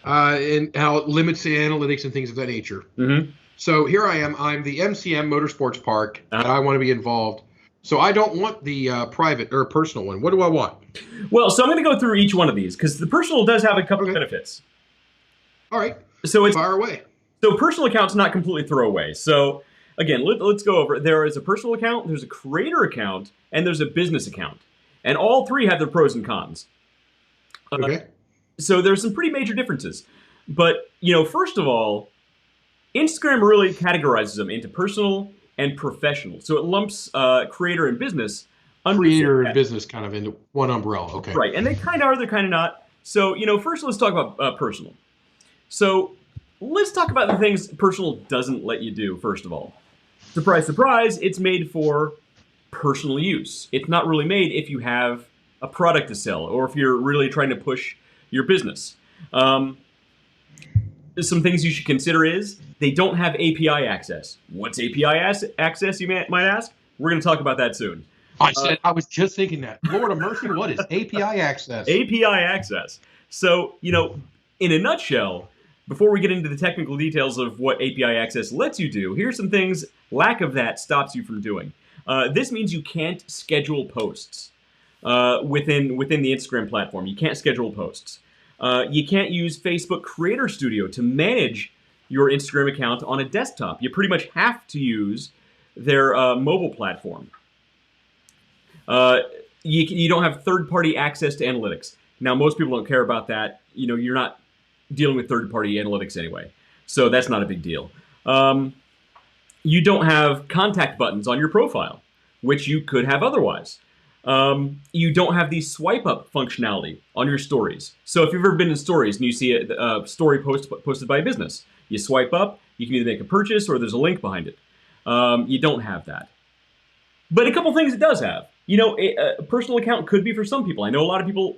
and how it limits the analytics and things of that nature. Mm-hmm. So here I am. I'm the MCM Motorsports Park, and I want to be involved. So I don't want the private or personal one. What do I want? Well, so I'm going to go through each one of these because the personal does have a couple of benefits. All right. So it's fire away. So personal account's not completely throwaway. So again, let's go over. There is a personal account, there's a creator account, and there's a business account. And all three have their pros and cons. Okay. So there's some pretty major differences. But, first of all, Instagram really categorizes them into personal and professional. So it lumps creator and business under creator and business kind of into one umbrella. Okay. Right. And they kind of are, they're kind of not. So, first let's talk about personal. So let's talk about the things personal doesn't let you do, first of all. Surprise, surprise, it's made for personal use. It's not really made if you have a product to sell or if you're really trying to push your business. Some things you should consider is they don't have API access. What's API access, you might ask? We're going to talk about that soon. I was just thinking that. Lord of mercy, what is API access? API access. So, in a nutshell, before we get into the technical details of what API access lets you do, here's some things lack of that stops you from doing. This means you can't schedule posts within the Instagram platform. You can't schedule posts. You can't use Facebook Creator Studio to manage your Instagram account on a desktop. You pretty much have to use their mobile platform. You don't have third-party access to analytics. Now, most people don't care about that. You're not dealing with third-party analytics anyway, so that's not a big deal. You don't have contact buttons on your profile, which you could have otherwise. You don't have the swipe-up functionality on your stories. So if you've ever been in stories and you see a story posted by a business, you swipe up, you can either make a purchase or there's a link behind it. You don't have that. But a couple things it does have. A personal account could be for some people. I know a lot of people,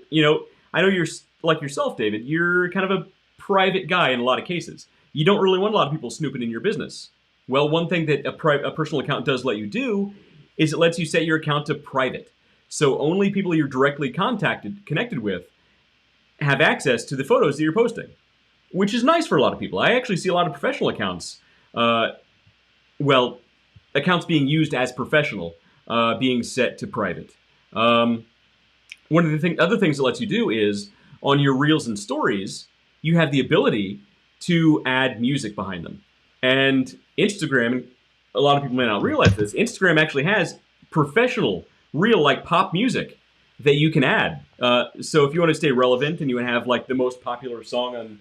I know you're like yourself, David, you're kind of a private guy in a lot of cases. You don't really want a lot of people snooping in your business. Well, one thing that a personal account does let you do is it lets you set your account to private. So only people you're directly connected with have access to the photos that you're posting, which is nice for a lot of people. I actually see a lot of professional accounts, accounts being used as professional, being set to private. One of the other things it lets you do is on your reels and stories, you have the ability to add music behind them. And Instagram, a lot of people may not realize this, Instagram actually has professional, real, like pop music that you can add. So if you want to stay relevant and you have like the most popular song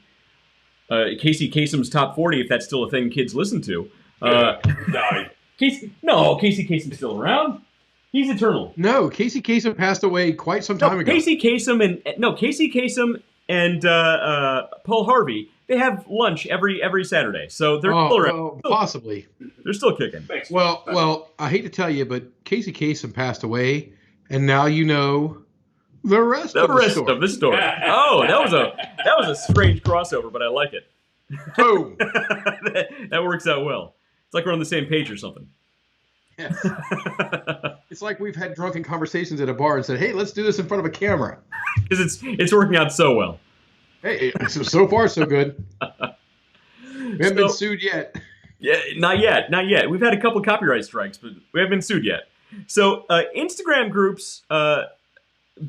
on Casey Kasem's Top 40, if that's still a thing kids listen to. Died. Casey Kasem's still around. He's eternal. No, Casey Kasem passed away quite some time ago. Casey Kasem and Paul Harvey, they have lunch every Saturday, so they're still around. Possibly. They're still kicking. Well, I hate to tell you, but Casey Kasem passed away, and now you know the rest of the story. Oh, that was a strange crossover, but I like it. Boom. That works out well. It's like we're on the same page or something. Yes. It's like we've had drunken conversations at a bar and said, "Hey, let's do this in front of a camera." Because it's working out so well. Hey, so far so good. We haven't been sued yet. Yeah, not yet. We've had a couple copyright strikes, but we haven't been sued yet. So Instagram groups,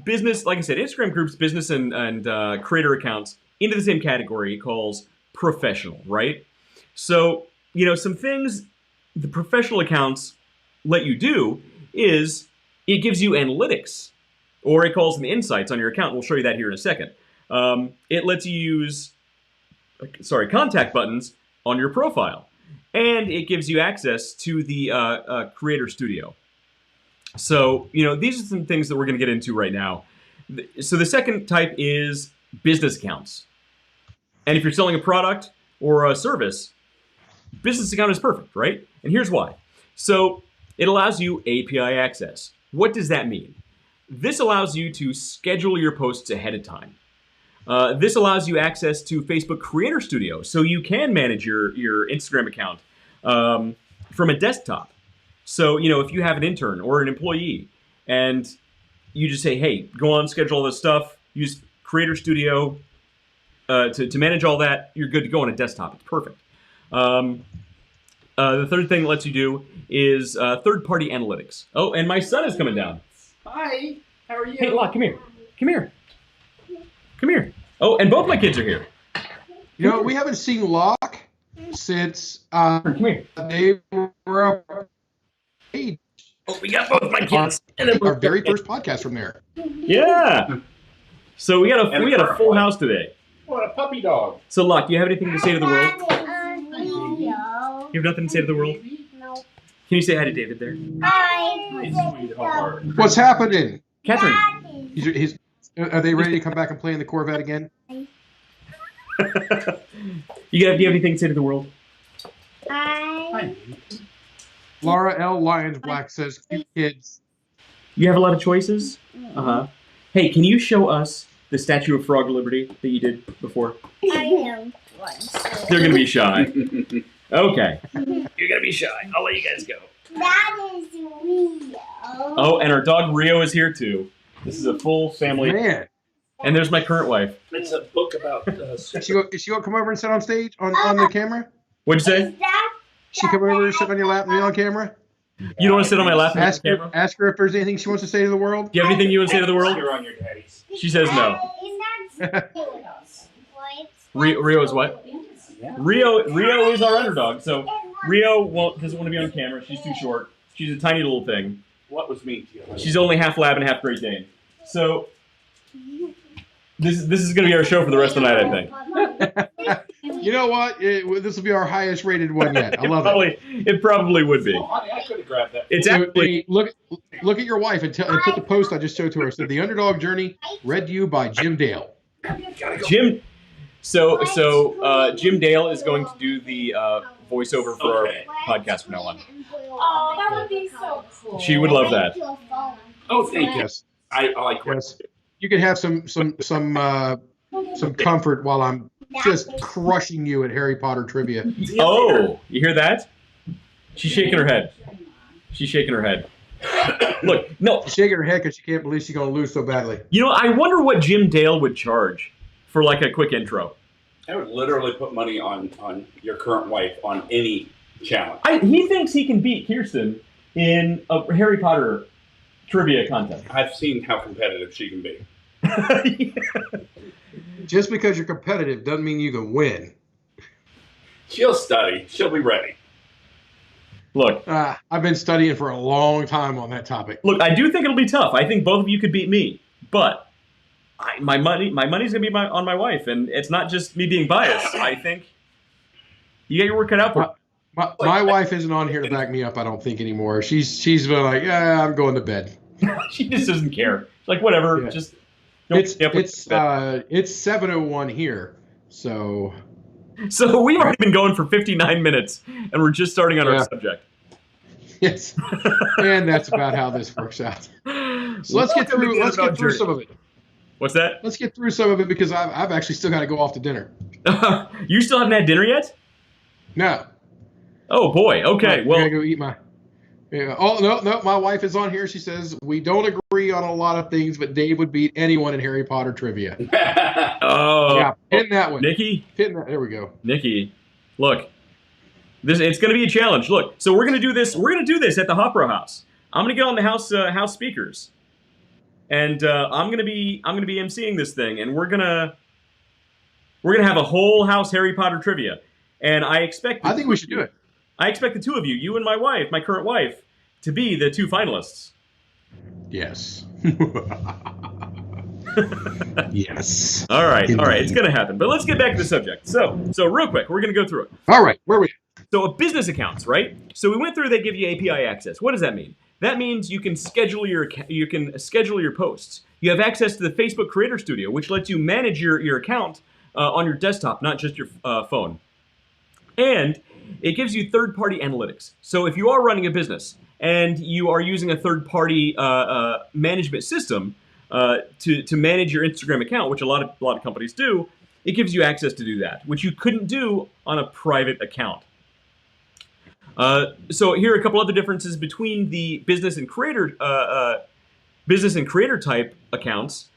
business, like I said, Instagram groups, business and creator accounts into the same category calls professional, right? So, some things the professional accounts let you do is it gives you analytics, or it calls them insights on your account. We'll show you that here in a second. It lets you use, contact buttons on your profile, and it gives you access to the Creator Studio. So, these are some things that we're going to get into right now. So the second type is business accounts. And if you're selling a product or a service, business account is perfect, right? And here's why. So it allows you API access. What does that mean? This allows you to schedule your posts ahead of time. This allows you access to Facebook Creator Studio, so you can manage your Instagram account from a desktop. So, if you have an intern or an employee and you just say, hey, go on, schedule all this stuff, use Creator Studio to manage all that, you're good to go on a desktop. It's perfect. The third thing it lets you do is third-party analytics. Oh, and my son is coming down. Hi, how are you? Hey, Locke, come here. Come here. Oh, and both my kids are here. We haven't seen Locke since Come here. they were up. Hey, Oh, we got both my kids. our very first podcast from there. Yeah. So we got a full house today. What a puppy dog. So, Locke, do you have anything to say to the world? No. You have nothing to say to the world? No. Can you say hi to David there? Hi. Sweetheart. What's happening? Catherine. Are they ready to come back and play in the Corvette again? Do you have anything to say to the world? Hi. Laura L. Lyons Black says, "Cute kids." You have a lot of choices? Uh-huh. Hey, can you show us the Statue of Frog Liberty that you did before? I am one. They're going to be shy. Okay. You're going to be shy. I'll let you guys go. That is Rio. Oh, and our dog Rio is here too. This is a full family. Man, And there's my current wife. It's a book about. is she gonna come over and sit on stage on the camera? What'd you say? Is that She come over, sit on your lap, and be on camera. You don't want to sit on my lap and Ask the camera? ask her if there's anything she wants to say to the world. Do you have anything you want to say to the world? You're on your daddy's. She says no. Is that Rio is what? Yeah. Rio is our underdog. So Rio doesn't want to be on camera. She's too short. She's a tiny little thing. What was mean to you? She's only half lab and half Great Dane. So this is going to be our show for the rest of the night, I think. You know what? This will be our highest rated one yet. I love it. It probably would be. Oh, honey, I could have grabbed that. It's So, actually hey, look at your wife and put the post I just showed to her. So the Underdog Journey, read to you by Jim Dale. Jim. So Jim Dale is going to do the voiceover for Okay. our podcast from now on. Oh, that would be so cool. She would love that. Oh, thank you. Yes, I like it. yes. You can have some comfort while I'm just crushing you at Harry Potter trivia. Oh, you hear that? She's shaking her head. She's shaking her head. Look, no. She's shaking her head because she can't believe she's going to lose so badly. I wonder what Jim Dale would charge for like a quick intro. I would literally put money on your current wife on any challenge. He thinks he can beat Kirsten in a Harry Potter trivia contest. I've seen how competitive she can be. Just because you're competitive doesn't mean you can win. She'll study. She'll be ready. Look, I've been studying for a long time on that topic. I do think it'll be tough. I think both of you could beat me, but my money's gonna be on my wife, and it's not just me being biased. I think you got your work cut out for it. My wife isn't on here to back me up, I don't think, anymore. She's been like, yeah, I'm going to bed. She just doesn't care. She's like, whatever, Yeah. just don't stay up with It's bed. 7:01 here, so So we've already been going for 59 minutes, and we're just starting on our Yeah. subject. yes, and that's about how this works out. So let's get through some of it. What's that? Let's get through some of it because I've actually still got to go off to dinner. You still haven't had dinner yet? No. Oh boy. Okay. I Well, gotta go eat my. Yeah. Oh no, my wife is on here. She says we don't agree on a lot of things, but Dave would beat anyone in Harry Potter trivia. oh, Yeah, pin that one. Nikki. Pin that. There we go. Nikki, look, it's going to be a challenge. Look, so we're going to do this. We're going to do this at the Hopro House. I'm going to get on the house speakers, and I'm going to be emceeing this thing, and we're gonna have a whole house Harry Potter trivia. And I think we should do it. I expect the two of you and my wife, my current wife, to be the two finalists. Yes. Yes. All right. Indeed. It's going to happen. But let's get back to the subject. So real quick, we're going to go through it. All right, where are we? So a business accounts, right? So we went through. They give you API access. What does that mean? That means you can schedule your posts. You have access to the Facebook Creator Studio, which lets you manage your account on your desktop, not just your phone. And it gives you third-party analytics. So if you are running a business and you are using a third-party management system to manage your Instagram account, which a lot of companies do, it gives you access to do that, which you couldn't do on a private account. So here are a couple other differences between the business and creator type accounts.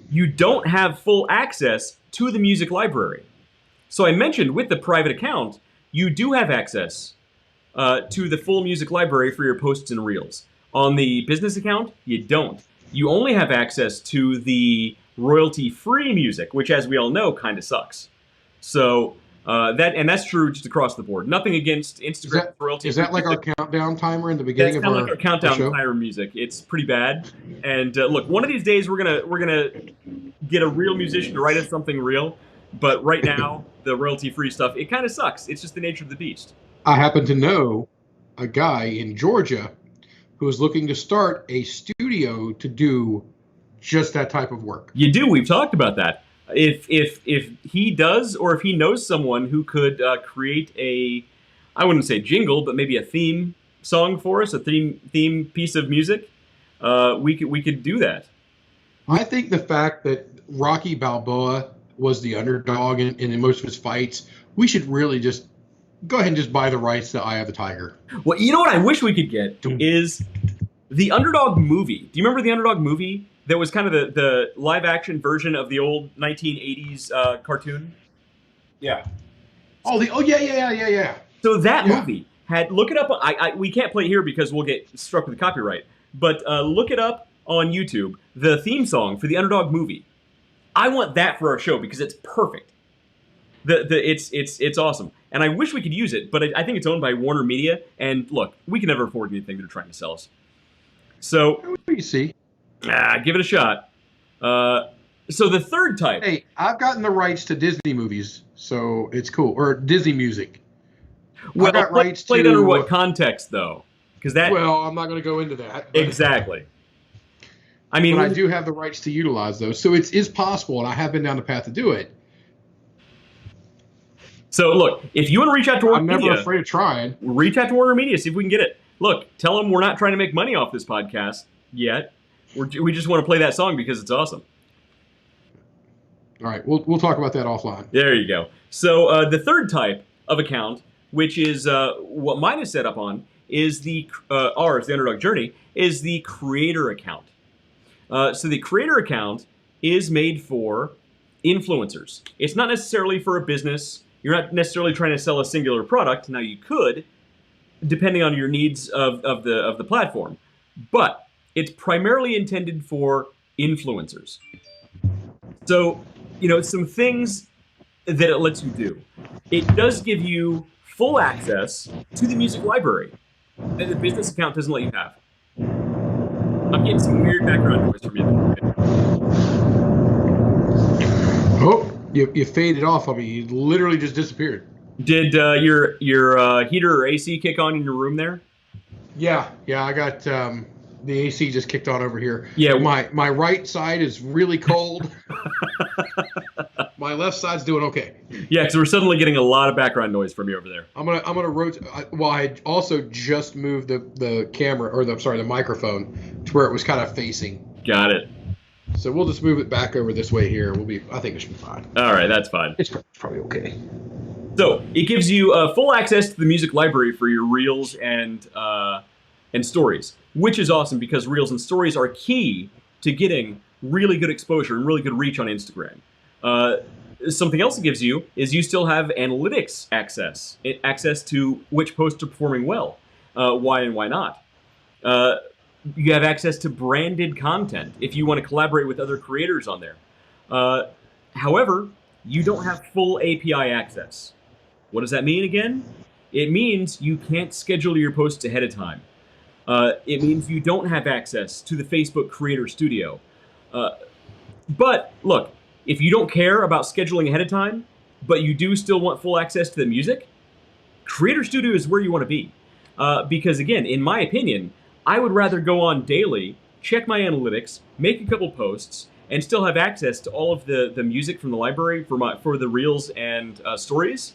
You don't have full access to the music library. So I mentioned with the private account, you do have access to the full music library for your posts and reels. On the business account, you don't. You only have access to the royalty-free music, which, as we all know, kind of sucks. So that's true just across the board. Nothing against Instagram royalty. Is that like our countdown timer in the beginning of our countdown show? timer music? It's pretty bad. And look, one of these days we're gonna get a real musician to write us something real. But right now, the royalty-free stuff, it kind of sucks. It's just the nature of the beast. I happen to know a guy in Georgia who is looking to start a studio to do just that type of work. You do. We've talked about that. If he does, or if he knows someone who could create I wouldn't say jingle, but maybe a theme song for us, a theme piece of music, we could do that. I think the fact that Rocky Balboa was the underdog in most of his fights, we should really just go ahead and just buy the rights to Eye of the Tiger. Well, you know what I wish we could get is the Underdog movie. Do you remember the Underdog movie? That was kind of the live action version of the old 1980s cartoon. Yeah. Yeah. So that movie had, look it up. We can't play it here because we'll get struck with copyright. But look it up on YouTube. The theme song for the Underdog movie. I want that for our show because it's perfect. It's awesome, and I wish we could use it, but I think it's owned by Warner Media. And look, we can never afford anything they're trying to sell us. So you see, give it a shot. So the third type. Hey, I've gotten the rights to Disney movies, so it's cool, or Disney music. Well, I've got rights played to, under what context though? Because that. Well, I'm not going to go into that. But, exactly. I mean, but I do have the rights to utilize those, so it is possible, and I have been down the path to do it. So look, if you want to reach out to Warner Media, I'm never afraid of trying. Reach out to Warner Media, see if we can get it. Look, tell them we're not trying to make money off this podcast yet. We just want to play that song because it's awesome. All right, we'll talk about that offline. There you go. So the third type of account, which is what mine is set up on, is the Underdog Journey, is the creator account. So the creator account is made for influencers. It's not necessarily for a business. You're not necessarily trying to sell a singular product. Now you could, depending on your needs of the platform, but it's primarily intended for influencers. So, some things that it lets you do. It does give you full access to the music library that the business account doesn't let you have. I'm getting some weird background noise from you. Oh, you faded off on me. You literally just disappeared. Did your heater or AC kick on in your room there? Yeah. I got the AC just kicked on over here. Yeah. My right side is really cold. My left side's doing okay. Yeah, because we're suddenly getting a lot of background noise from you over there. I'm gonna rotate. Well, I also just moved the camera, or the microphone, to where it was kind of facing. Got it. So we'll just move it back over this way here. I think it should be fine. All right, that's fine. It's probably okay. So it gives you full access to the music library for your reels and stories, which is awesome because reels and stories are key to getting really good exposure and really good reach on Instagram. Something else it gives you is you still have analytics access to which posts are performing well, why and why not. You have access to branded content if you want to collaborate with other creators on there. However, you don't have full API access. What does that mean again? It means you can't schedule your posts ahead of time. It means you don't have access to the Facebook Creator Studio. But look, if you don't care about scheduling ahead of time, but you do still want full access to the music, Creator Studio is where you want to be. Because again, in my opinion, I would rather go on daily, check my analytics, make a couple posts, and still have access to all of the music from the library for the reels and stories,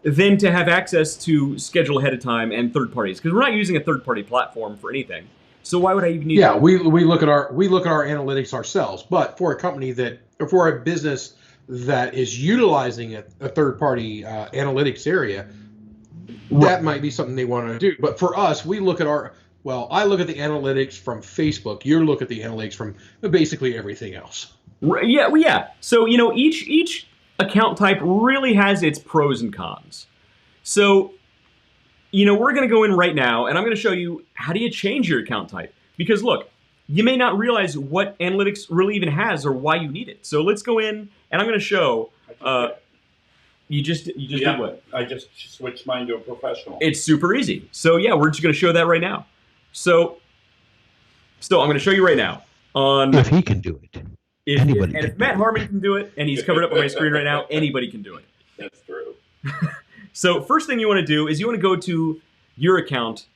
than to have access to schedule ahead of time and third parties. Because we're not using a third party platform for anything. So why would I even need? Yeah, we look at our analytics ourselves. But for a business that is utilizing a third party analytics area, that might be something they want to do. But for us, we look at I look at the analytics from Facebook. You look at the analytics from basically everything else. Yeah, well, yeah. So each account type really has its pros and cons. So we're going to go in right now, and I'm going to show you how do you change your account type. Because look, you may not realize what analytics really even has or why you need it. So let's go in, and I'm going to show. You just did what? I just switched mine to a professional. It's super easy. So yeah, we're just going to show that right now. So I'm going to show you right now. If he can do it. If Matt Harmon can do it, and he's covered up on my screen right now, anybody can do it. That's true. So first thing you want to do is you want to go to your account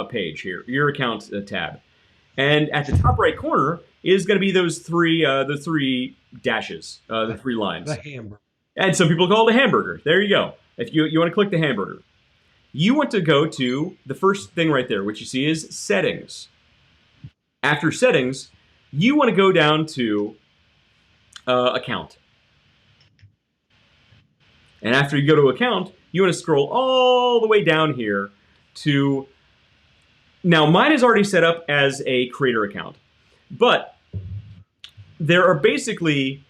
page here, your account tab. And at the top right corner is going to be those three dashes, the three lines. The hamburger. And some people call it a hamburger. There you go. If you want to click the hamburger. You want to go to the first thing right there, which you see is settings. After settings, you want to go down to account. And after you go to account, you want to scroll all the way down here to... Now, mine is already set up as a creator account. But there are basically,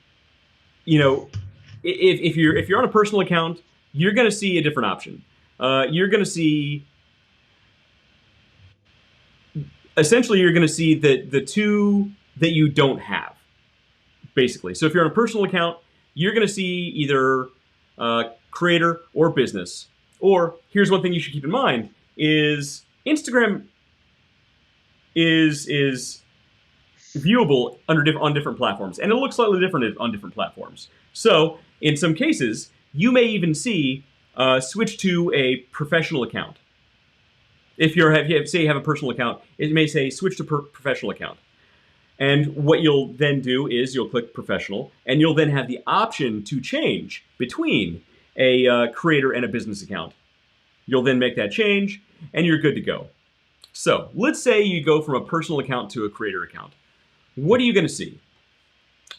if you're on a personal account, you're going to see a different option. You're going to see... Essentially, you're going to see the two that you don't have, basically. So if you're on a personal account, you're going to see either creator or business. Or here's one thing you should keep in mind is Instagram is viewable on different platforms, and it looks slightly different on different platforms. So in some cases, you may even see switch to a professional account. If you have a personal account, it may say switch to professional account. And what you'll then do is you'll click professional, and you'll then have the option to change between a creator and a business account. You'll then make that change, and you're good to go. So let's say you go from a personal account to a creator account. What are you going to see?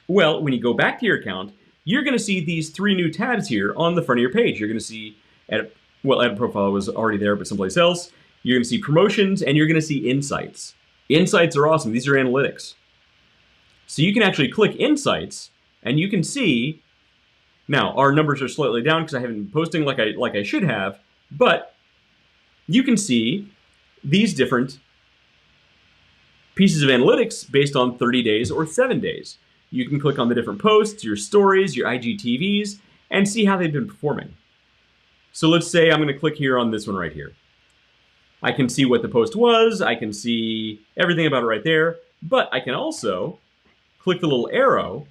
Well, when you go back to your account, you're going to see these three new tabs here on the front of your page. You're going to see edit profile was already there, but someplace else. You're going to see promotions, and you're going to see insights. Insights are awesome. These are analytics. So you can actually click insights, and you can see. Now our numbers are slightly down because I haven't been posting like I should have, but you can see these different pieces of analytics based on 30 days or 7 days. You can click on the different posts, your stories, your IGTVs, and see how they've been performing. So let's say I'm going to click here on this one right here. I can see what the post was, I can see everything about it right there, but I can also click the little arrow,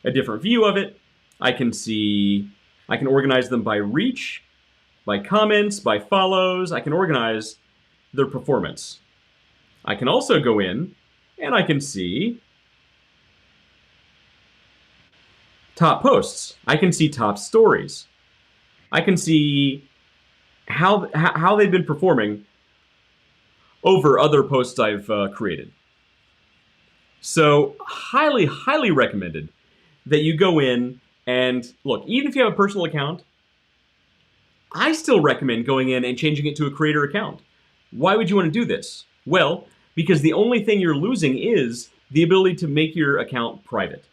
a different view of it. I can organize them by reach, by comments, by follows. I can organize their performance. I can also go in and I can see top posts. I can see top stories. I can see how they've been performing over other posts I've created. So highly, highly recommended that you go in and look, even if you have a personal account, I still recommend going in and changing it to a creator account. Why would you want to do this? Well, because the only thing you're losing is the ability to make your account private.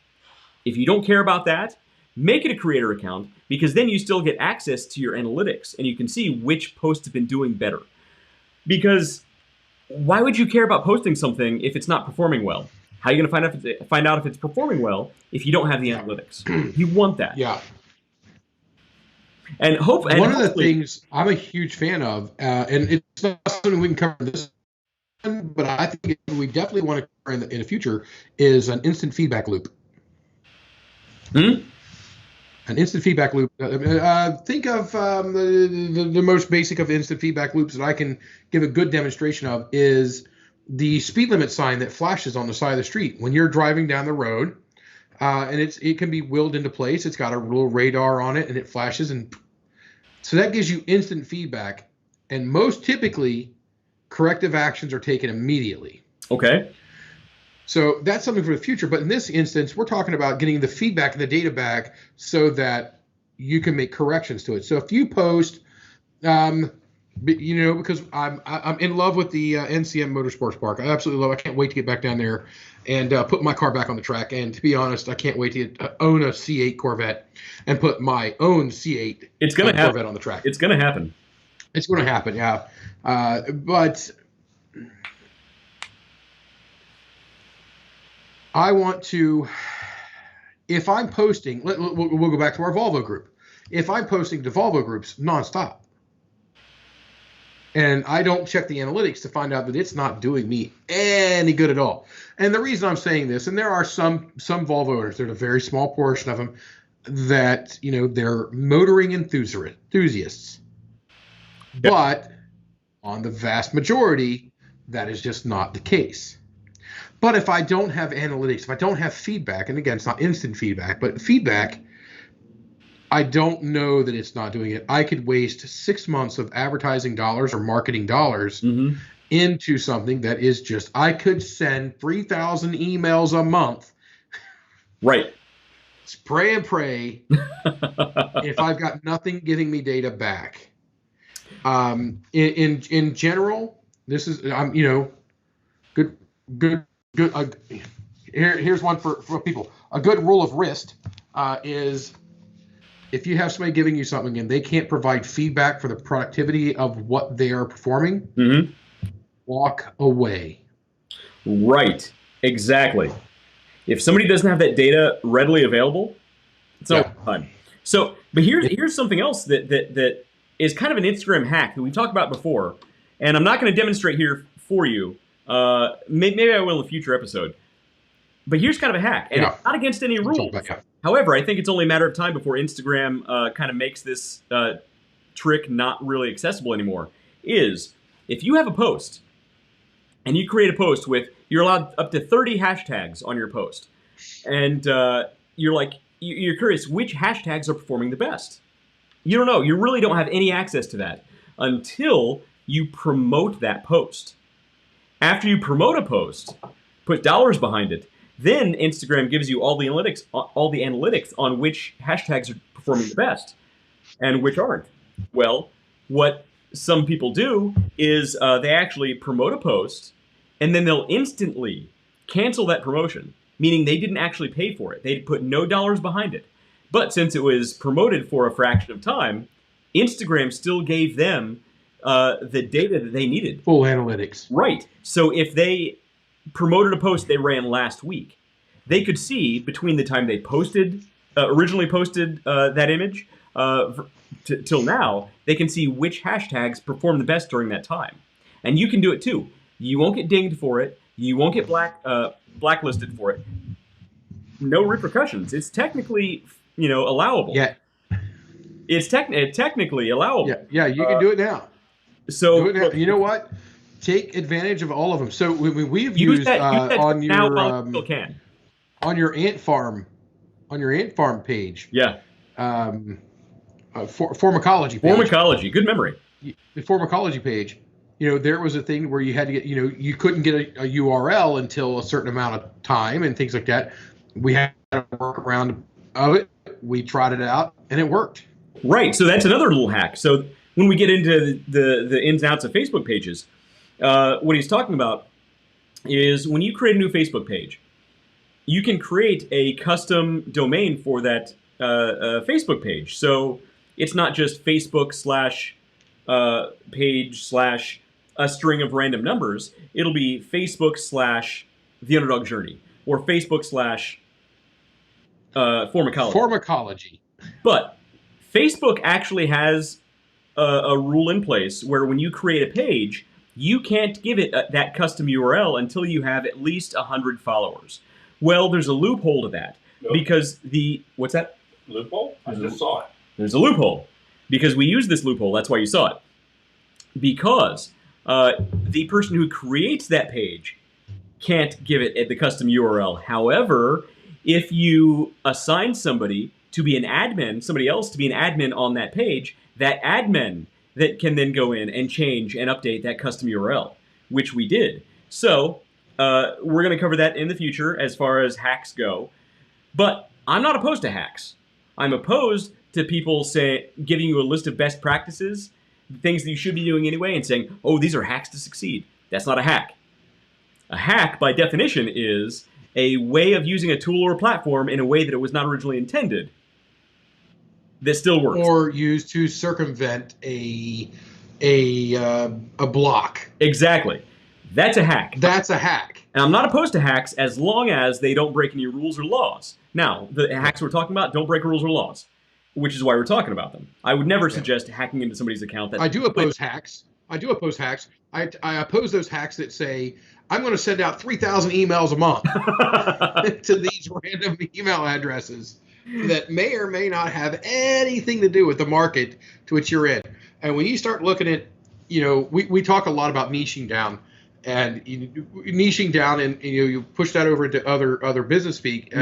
If you don't care about that, make it a creator account, because then you still get access to your analytics and you can see which posts have been doing better. Because why would you care about posting something if it's not performing well? How are you going to find out if it's performing well if you don't have the analytics? You want that. Yeah. And one of the things I'm a huge fan of, and it's not something we can cover this, but I think we definitely want to cover in the future, is an instant feedback loop. Hmm? An instant feedback loop. Think of the most basic of instant feedback loops that I can give a good demonstration of is the speed limit sign that flashes on the side of the street when you're driving down the road, and it can be willed into place. It's got a little radar on it, and it flashes, and so that gives you instant feedback. And most typically, corrective actions are taken immediately. Okay. So that's something for the future. But in this instance, we're talking about getting the feedback and the data back so that you can make corrections to it. So if you post, because I'm in love with the NCM Motorsports Park. I absolutely love it. I can't wait to get back down there and put my car back on the track. And to be honest, I can't wait to own a C8 Corvette and put my own C8 Corvette on the track. It's going to happen. It's going to happen, yeah. But I want to, if I'm posting, we'll go back to our Volvo group. If I'm posting to Volvo groups nonstop, and I don't check the analytics to find out that it's not doing me any good at all. And the reason I'm saying this, and there are some Volvo owners, there's a very small portion of them that, they're motoring enthusiasts. Yep. But on the vast majority, that is just not the case. But if I don't have analytics, if I don't have feedback, and again, it's not instant feedback, but feedback, I don't know that it's not doing it. I could waste 6 months of advertising dollars or marketing dollars into something that is just, I could send 3,000 emails a month. Right. Spray and pray if I've got nothing giving me data back. In general, this is, good. Here's one for people. A good rule of wrist is, if you have somebody giving you something and they can't provide feedback for the productivity of what they are performing, walk away. Right. Exactly. If somebody doesn't have that data readily available, it's not time. So, but here's something else that is kind of an Instagram hack that we talked about before, and I'm not going to demonstrate here for you. Maybe I will in a future episode. But here's kind of a hack, and it's not against any rules. However, I think it's only a matter of time before Instagram kind of makes this trick not really accessible anymore. Is if you have a post, and you create a post with, you're allowed up to 30 hashtags on your post, and you're curious which hashtags are performing the best. You don't know. You really don't have any access to that until you promote that post. After you promote a post, put dollars behind it, then Instagram gives you all the analytics on which hashtags are performing the best and which aren't. Well, what some people do is they actually promote a post, and then they'll instantly cancel that promotion, meaning they didn't actually pay for it. They put no dollars behind it. But since it was promoted for a fraction of time, Instagram still gave them the data that they needed. Full analytics. Right. So if they promoted a post they ran last week, they could see between the time they originally posted that image till now, they can see which hashtags perform the best during that time. And you can do it too. You won't get dinged for it. You won't get blacklisted for it. No repercussions. It's technically, allowable. Yeah. It's technically allowable. Yeah, you can do it now. So look, you know what? Take advantage of all of them. So we've used on your now still can. On your ant farm page. Yeah. Formicology page. Formicology, good memory. The Formicology page. there was a thing where you had to get, you couldn't get a URL until a certain amount of time and things like that. We had to work around of it. We tried it out, and it worked. Right. So that's another little hack. So when we get into the ins and outs of Facebook pages, what he's talking about is when you create a new Facebook page, you can create a custom domain for that Facebook page. So it's not just Facebook /page/ a string of random numbers. It'll be Facebook / the Underdog Journey or Facebook / Pharmacology. Pharmacology. But Facebook actually has a rule in place where when you create a page, you can't give it that custom URL until you have at least 100 followers. Well, there's a loophole to that because what's that? Loophole? I just saw it. There's a loophole because we use this loophole. That's why you saw it. Because the person who creates that page can't give it the custom URL. However, if you assign somebody to be an admin, somebody else to be an admin on that page, that admin that can then go in and change and update that custom URL, which we did. So we're going to cover that in the future as far as hacks go. But I'm not opposed to hacks. I'm opposed to people giving you a list of best practices, things that you should be doing anyway, and saying, oh, these are hacks to succeed. That's not a hack. A hack, by definition, is a way of using a tool or a platform in a way that it was not originally intended that still works. Or used to circumvent a block. Exactly. That's a hack. That's a hack. And I'm not opposed to hacks as long as they don't break any rules or laws. Now, the hacks we're talking about don't break rules or laws, which is why we're talking about them. I would never suggest hacking into somebody's account. I do oppose hacks. I oppose those hacks that say, I'm going to send out 3,000 emails a month to these random email addresses that may or may not have anything to do with the market to which you're in. And when you start looking at, we talk a lot about niching down, and niching down, and you push that over into other business speak.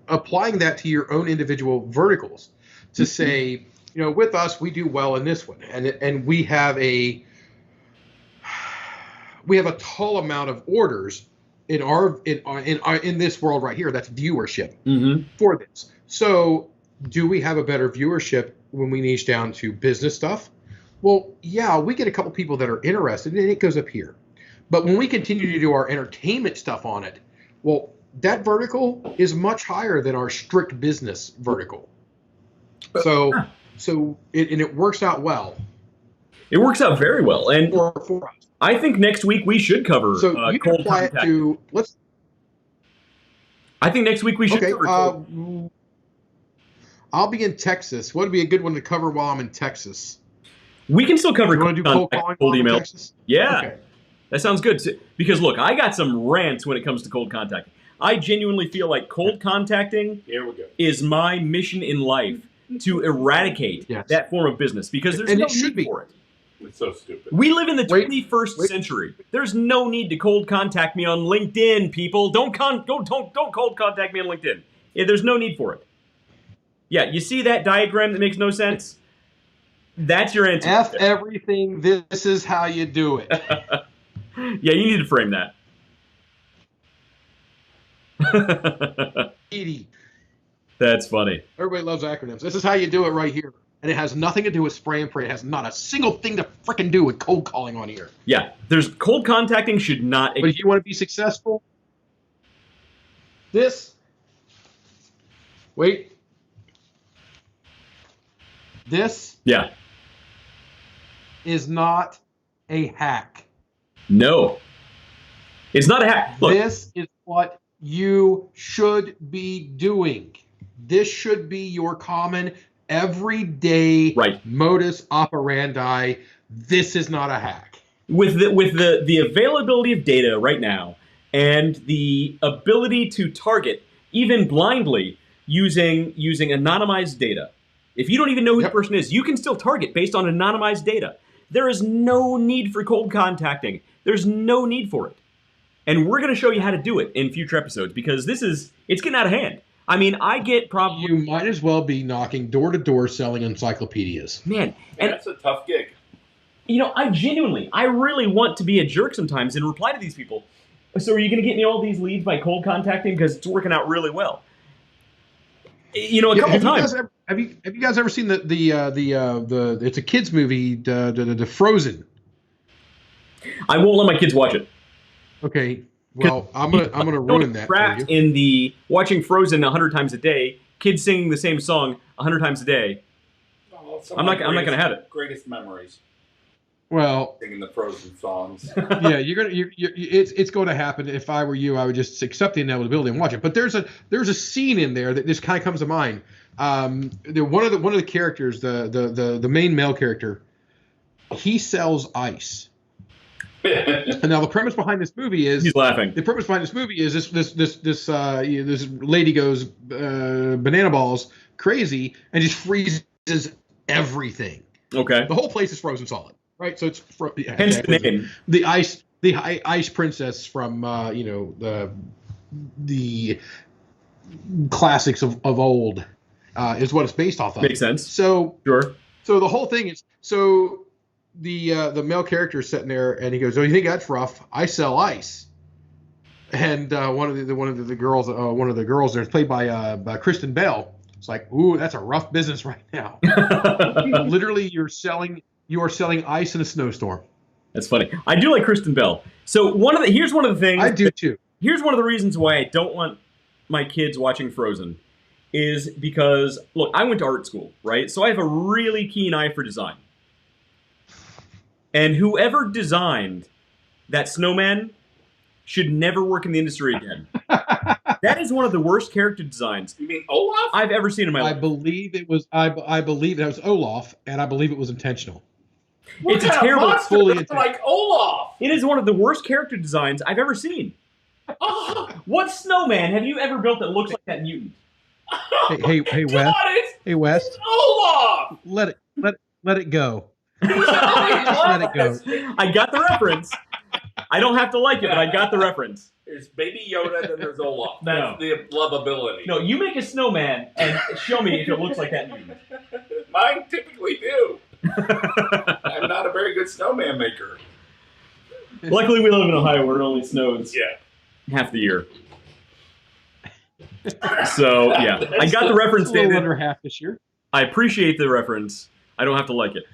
Applying that to your own individual verticals to say, with us we do well in this one, and we have a tall amount of orders in this world right here. That's viewership for this. So, do we have a better viewership when we niche down to business stuff? Well, yeah, we get a couple people that are interested, and it goes up here. But when we continue to do our entertainment stuff on it, well, that vertical is much higher than our strict business vertical. So it works out well. It works out very well, and for us. I think next week we should cover you can cold apply contact. it to I think next week we should cover cold. I'll be in Texas. What would be a good one to cover while I'm in Texas? We can still cover You want to do cold calling while I'm in email. Texas? Yeah, Okay. that sounds good. Because look, I got some rants when it comes to cold contacting. I genuinely feel like cold contacting Here we go. is my mission in life to eradicate that form of business because there's And no it should need be. for it. It's so stupid. We live in the Wait. 21st century. There's no need to cold contact me on LinkedIn, people. Don't cold contact me on LinkedIn. Yeah, there's no need for it. Yeah, you see that diagram that makes no sense? That's your answer. F everything. This is how you do it. Yeah, you need to frame that. Edie. That's funny. Everybody loves acronyms. This is how you do it right here. And it has nothing to do with spray and pray. It has not a single thing to frickin' do with cold calling on here. Yeah, there's cold contacting should not. But if you want to be successful, this is not a hack. No, it's not a hack. Look, This is what you should be doing. This should be your common everyday modus operandi. This is not a hack. with the availability of data right now and the ability to target even blindly using anonymized data. If you don't even know who the person is, you can still target based on anonymized data. There is no need for cold contacting. There's no need for it. And we're going to show you how to do it in future episodes because it's getting out of hand. I mean, I get probably... You might as well be knocking door to door selling encyclopedias. Man, And that's a tough gig. I really want to be a jerk sometimes and reply to these people. So are you going to get me all these leads by cold contacting? Because it's working out really well. A couple times. Have you guys ever seen the it's a kids movie, the Frozen? I won't let my kids watch it. Okay. Well, I'm gonna ruin that for you. In the watching Frozen 100 times a day, kids singing the same song 100 times a day. Oh, I'm not gonna have it. Greatest memories. Well, Singing the Frozen songs. Yeah, it's going to happen. If I were you, I would just accept the inevitability and watch it. But there's a scene in there that just kind of comes to mind. One of the characters, the main male character, he sells ice. And now the premise behind this movie is he's laughing. The premise behind this movie is this lady goes banana balls crazy and just freezes everything. Okay. The whole place is frozen solid. Right, so it's hence the name. The ice princess from the classics of old is what it's based off of. Makes sense. So sure. So the whole thing is the male character is sitting there and he goes, "Oh, you think that's rough? I sell ice." And one of the girls there is played by Kristen Bell. It's like, "Ooh, that's a rough business right now." Literally, you are selling ice in a snowstorm. That's funny. I do like Kristen Bell. So here's one of the things. I do too. Here's one of the reasons why I don't want my kids watching Frozen, is because look, I went to art school, right? So I have a really keen eye for design. And whoever designed that snowman should never work in the industry again. That is one of the worst character designs. You mean Olaf? I've ever seen in my life. I believe it was Olaf, and I believe it was intentional. What it's a kind terrible, of fully monster like Olaf. It is one of the worst character designs I've ever seen. What snowman have you ever built that looks like that mutant? Hey, Wes. Hey, Wes. It's Olaf. Let it go. Let it go. I got the reference. I don't have to like it, but I got the reference. There's Baby Yoda, then there's Olaf. No. That's the lovability. No, you make a snowman and show me if it looks like that mutant. Mine typically do. I'm not a very good snowman maker. Luckily, we live in Ohio where it only snows half the year. So, yeah. I got the reference, It's a little David. under half this year. I appreciate the reference. I don't have to like it.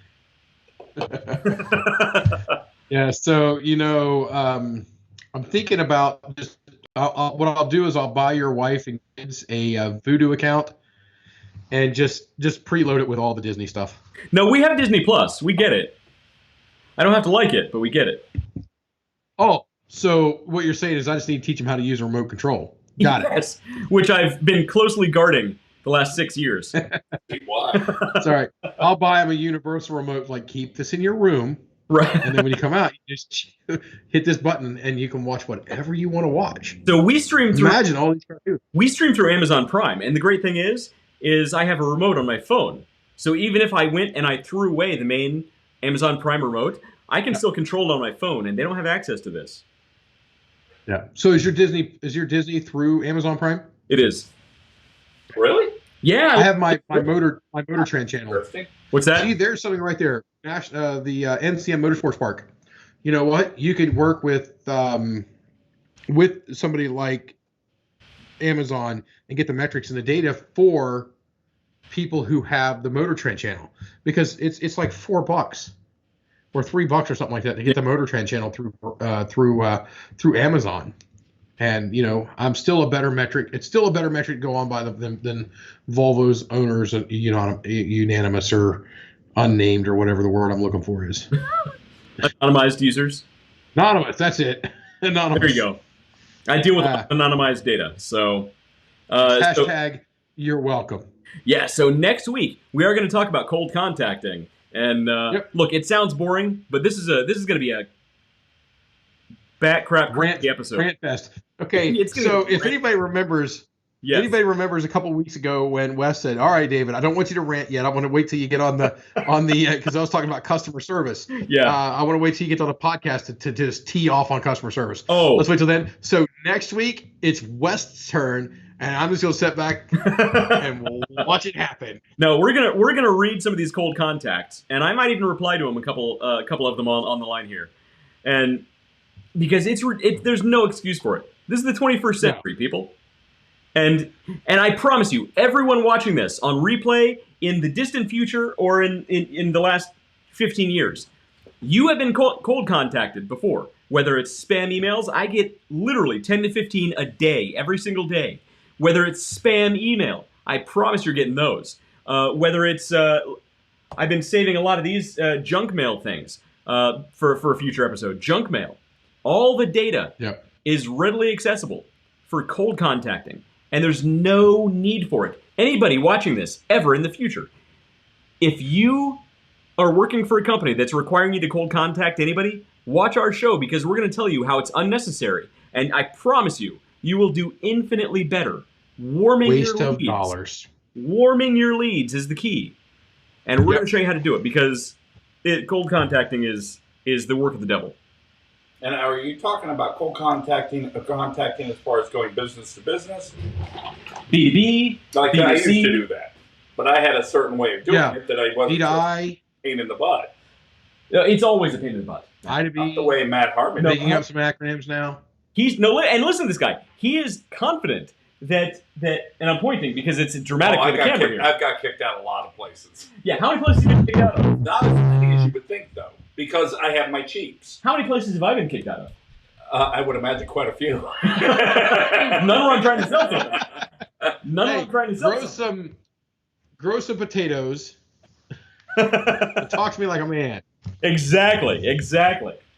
Yeah, so, I'm thinking about just what I'll do is I'll buy your wife and kids a Voodoo account and just preload it with all the Disney stuff. No, we have Disney Plus. We get it. I don't have to like it, but we get it. Oh, so what you're saying is I just need to teach them how to use a remote control. Got it. Yes, which I've been closely guarding the last 6 years. Why? It's all right. I'll buy them a universal remote, like keep this in your room. Right. And then when you come out, you just hit this button and you can watch whatever you want to watch. So we stream through. Imagine all these cartoons. We stream through Amazon Prime, and the great thing is I have a remote on my phone. So even if I went and I threw away the main Amazon Prime remote, I can still control it on my phone, and they don't have access to this. Yeah. So is your Disney through Amazon Prime? It is. Really? Yeah. I have my Motor Trend channel. Interesting. What's that? See, there's something right there. The NCM Motorsports Park. You know what? You could work with somebody like Amazon and get the metrics and the data for people who have the Motor Trend channel, because it's like $4 or $3 or something like that to get the Motor Trend channel through Amazon. And I'm still a better metric. It's still a better metric to go on by than Volvo's owners, unanimous or unnamed or whatever the word I'm looking for is. Anonymized users. Anonymous. That's it. Anonymous. There you go. I deal with anonymized data. So hashtag you're welcome. Yeah. So next week we are going to talk about cold contacting. And look, it sounds boring, but this is going to be a bat crap episode. Rant fest. Okay, so if anybody remembers, a couple weeks ago when Wes said, "All right, David, I don't want you to rant yet. I want to wait till you get on the because I was talking about customer service. Yeah, I want to wait till you get on the podcast to just tee off on customer service. Oh, let's wait till then. So next week it's Wes's turn, and I'm just gonna sit back and watch it happen. No, we're gonna read some of these cold contacts, and I might even reply to them, a couple of them on the line here, and because there's no excuse for it. This is the 21st century, people, and I promise you, everyone watching this on replay in the distant future or in the last 15 years, you have been cold contacted before. Whether it's spam emails, I get literally 10 to 15 a day, every single day. Whether it's spam email, I promise you're getting those. Whether it's, I've been saving a lot of these junk mail things for a future episode. Junk mail. All the data is readily accessible for cold contacting, and there's no need for it. Anybody watching this ever in the future, if you are working for a company that's requiring you to cold contact anybody, watch our show, because we're going to tell you how it's unnecessary. And I promise you, you will do infinitely better. Waste of dollars. Warming your leads is the key. And we're going to show you how to do it, because cold contacting is the work of the devil. And are you talking about cold contacting as far as going business to business? B2B, Like B2C. I used to do that. But I had a certain way of doing it that I wasn't B2I. pain in the butt. It's always a pain in the butt. I to B. Not the way Matt Harmon Making up some acronyms now. And listen to this guy. He is confident that, and I'm pointing because it's dramatic for the camera here. I've got kicked out a lot of places. Yeah, how many places have you been kicked out of? Not as many as you would think, though, because I have my cheats. How many places have I been kicked out of? I would imagine quite a few. None where I'm trying to sell something. None where I'm trying to sell something. Grow some potatoes. Talk to me like a man. Exactly.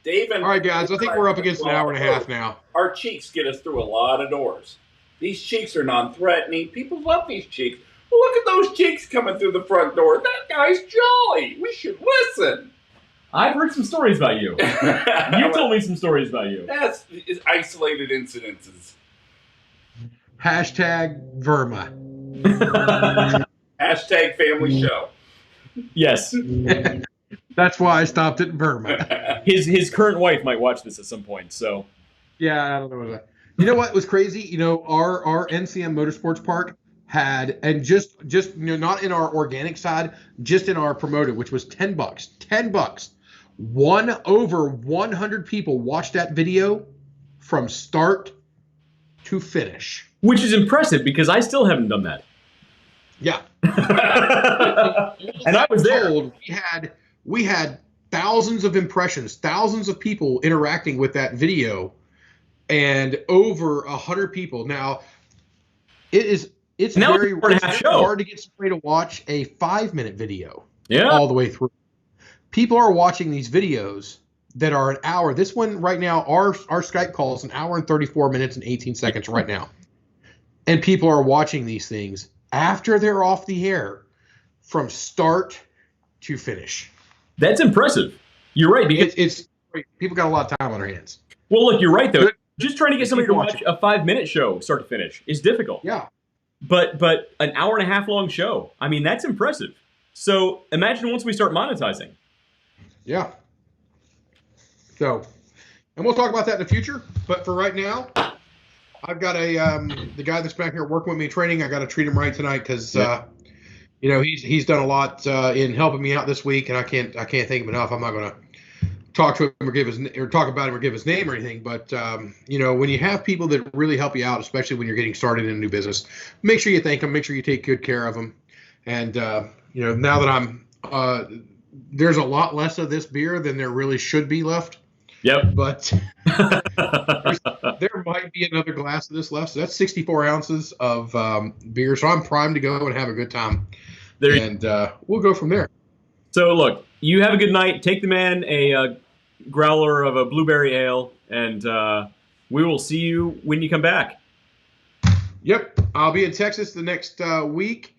Dave and all right, guys, I think we're up against an hour and a half now. Our cheeks get us through a lot of doors. These cheeks are non-threatening. People love these cheeks. Well, look at those cheeks coming through the front door. That guy's jolly. We should listen. I've heard some stories about you. You told me some stories about you. That's isolated incidences. Hashtag Verma. Hashtag family show. Yes. That's why I stopped at Verma. His current wife might watch this at some point, so. Yeah, I don't know what that. You know what was crazy? You know, our NCM Motorsports Park had, and just not in our organic side, just in our promoted, which was $10. $10. Over 100 people watched that video from start to finish. Which is impressive, because I still haven't done that. Yeah. And I was there. We had thousands of impressions, thousands of people interacting with that video, and over 100 people. Now, it's very hard to get somebody to watch a 5-minute video all the way through. People are watching these videos that are an hour. This one right now, our Skype call is an hour and 34 minutes and 18 seconds right now. And people are watching these things after they're off the air from start to finish. That's impressive. You're right. Because it's people got a lot of time on their hands. Well, look, you're right, though. Just trying to get somebody to watch a 5-minute show start to finish is difficult. Yeah. But an hour and a half long show, I mean, that's impressive. So imagine once we start monetizing. Yeah. So, and we'll talk about that in the future. But for right now, I've got the guy that's back here working with me in training. I got to treat him right tonight because he's done a lot in helping me out this week, and I can't thank him enough. I'm not going to talk to him or talk about him or give his name or anything. But when you have people that really help you out, especially when you're getting started in a new business, make sure you thank them. Make sure you take good care of them. And now that I'm there's a lot less of this beer than there really should be left. Yep. But there might be another glass of this left. So that's 64 ounces of beer. So I'm primed to go and have a good time. We'll go from there. So look, you have a good night. Take the man a growler of a blueberry ale, and we will see you when you come back. Yep. I'll be in Texas the next week.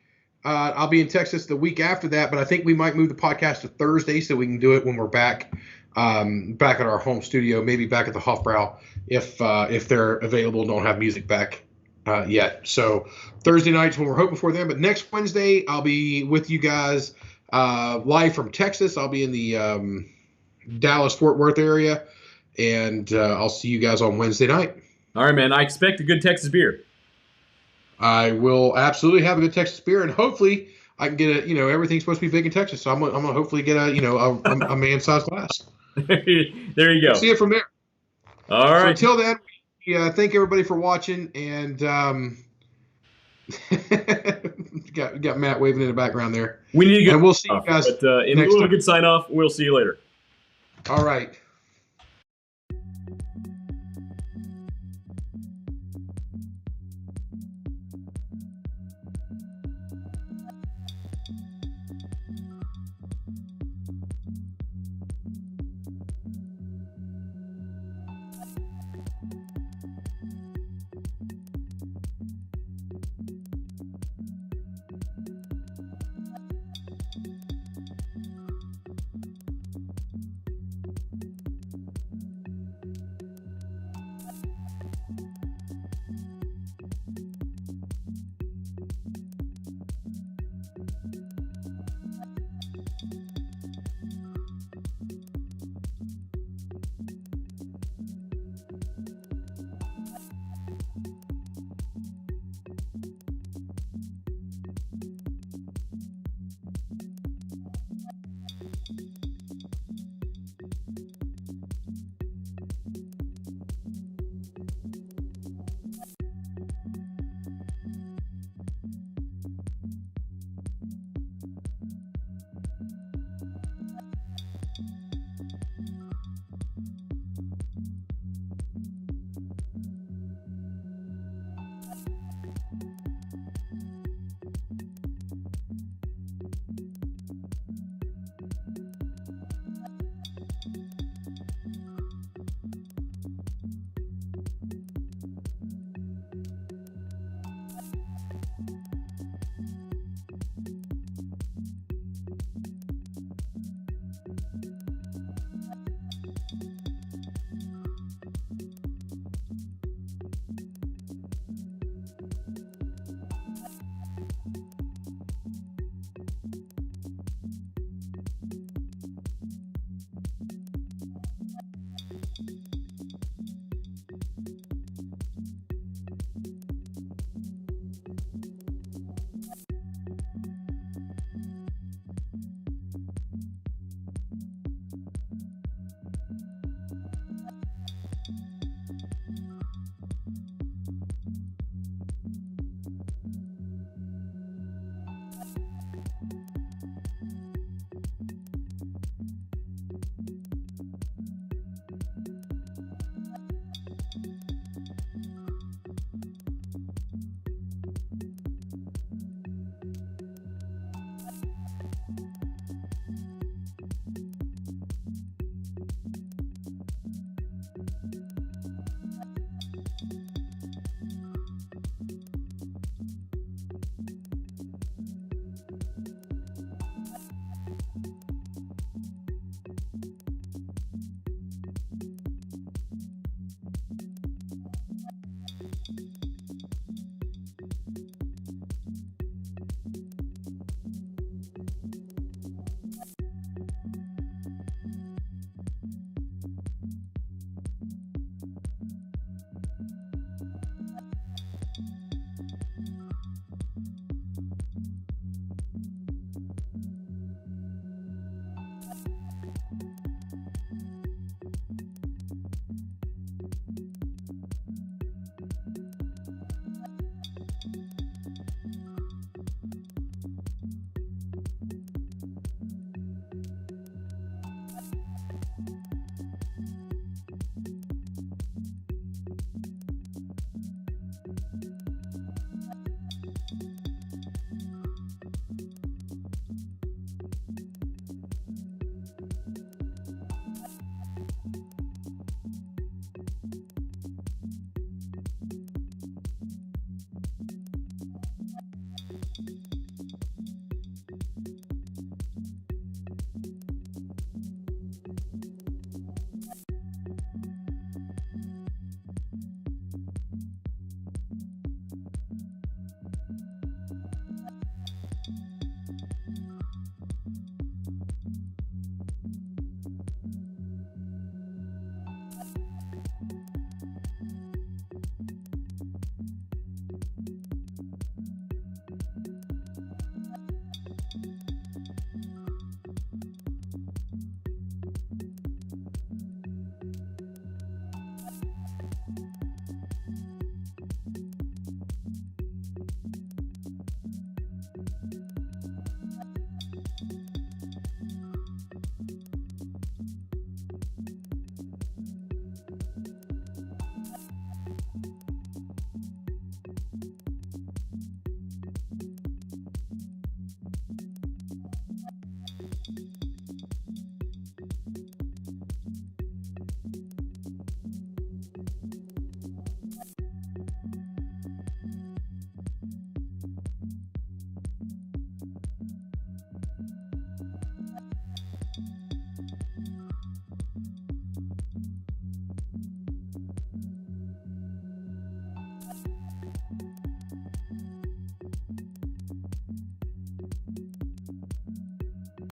I'll be in Texas the week after that, but I think we might move the podcast to Thursday so we can do it when we're back at our home studio, maybe back at the Hofbrau if they're available and don't have music back yet. So Thursday nights when we're hoping for them. But next Wednesday, I'll be with you guys live from Texas. I'll be in the Dallas-Fort Worth area, and I'll see you guys on Wednesday night. All right, man. I expect a good Texas beer. I will absolutely have a good Texas beer, and hopefully I can get a, everything's supposed to be big in Texas, so I'm gonna hopefully get a man-sized glass. There you go. See it from there. All So right. until then, we thank everybody for watching, and got Matt waving in the background there. We need to get. And we'll see you guys But in next lieu of a time. good sign off, we'll see you later. All right.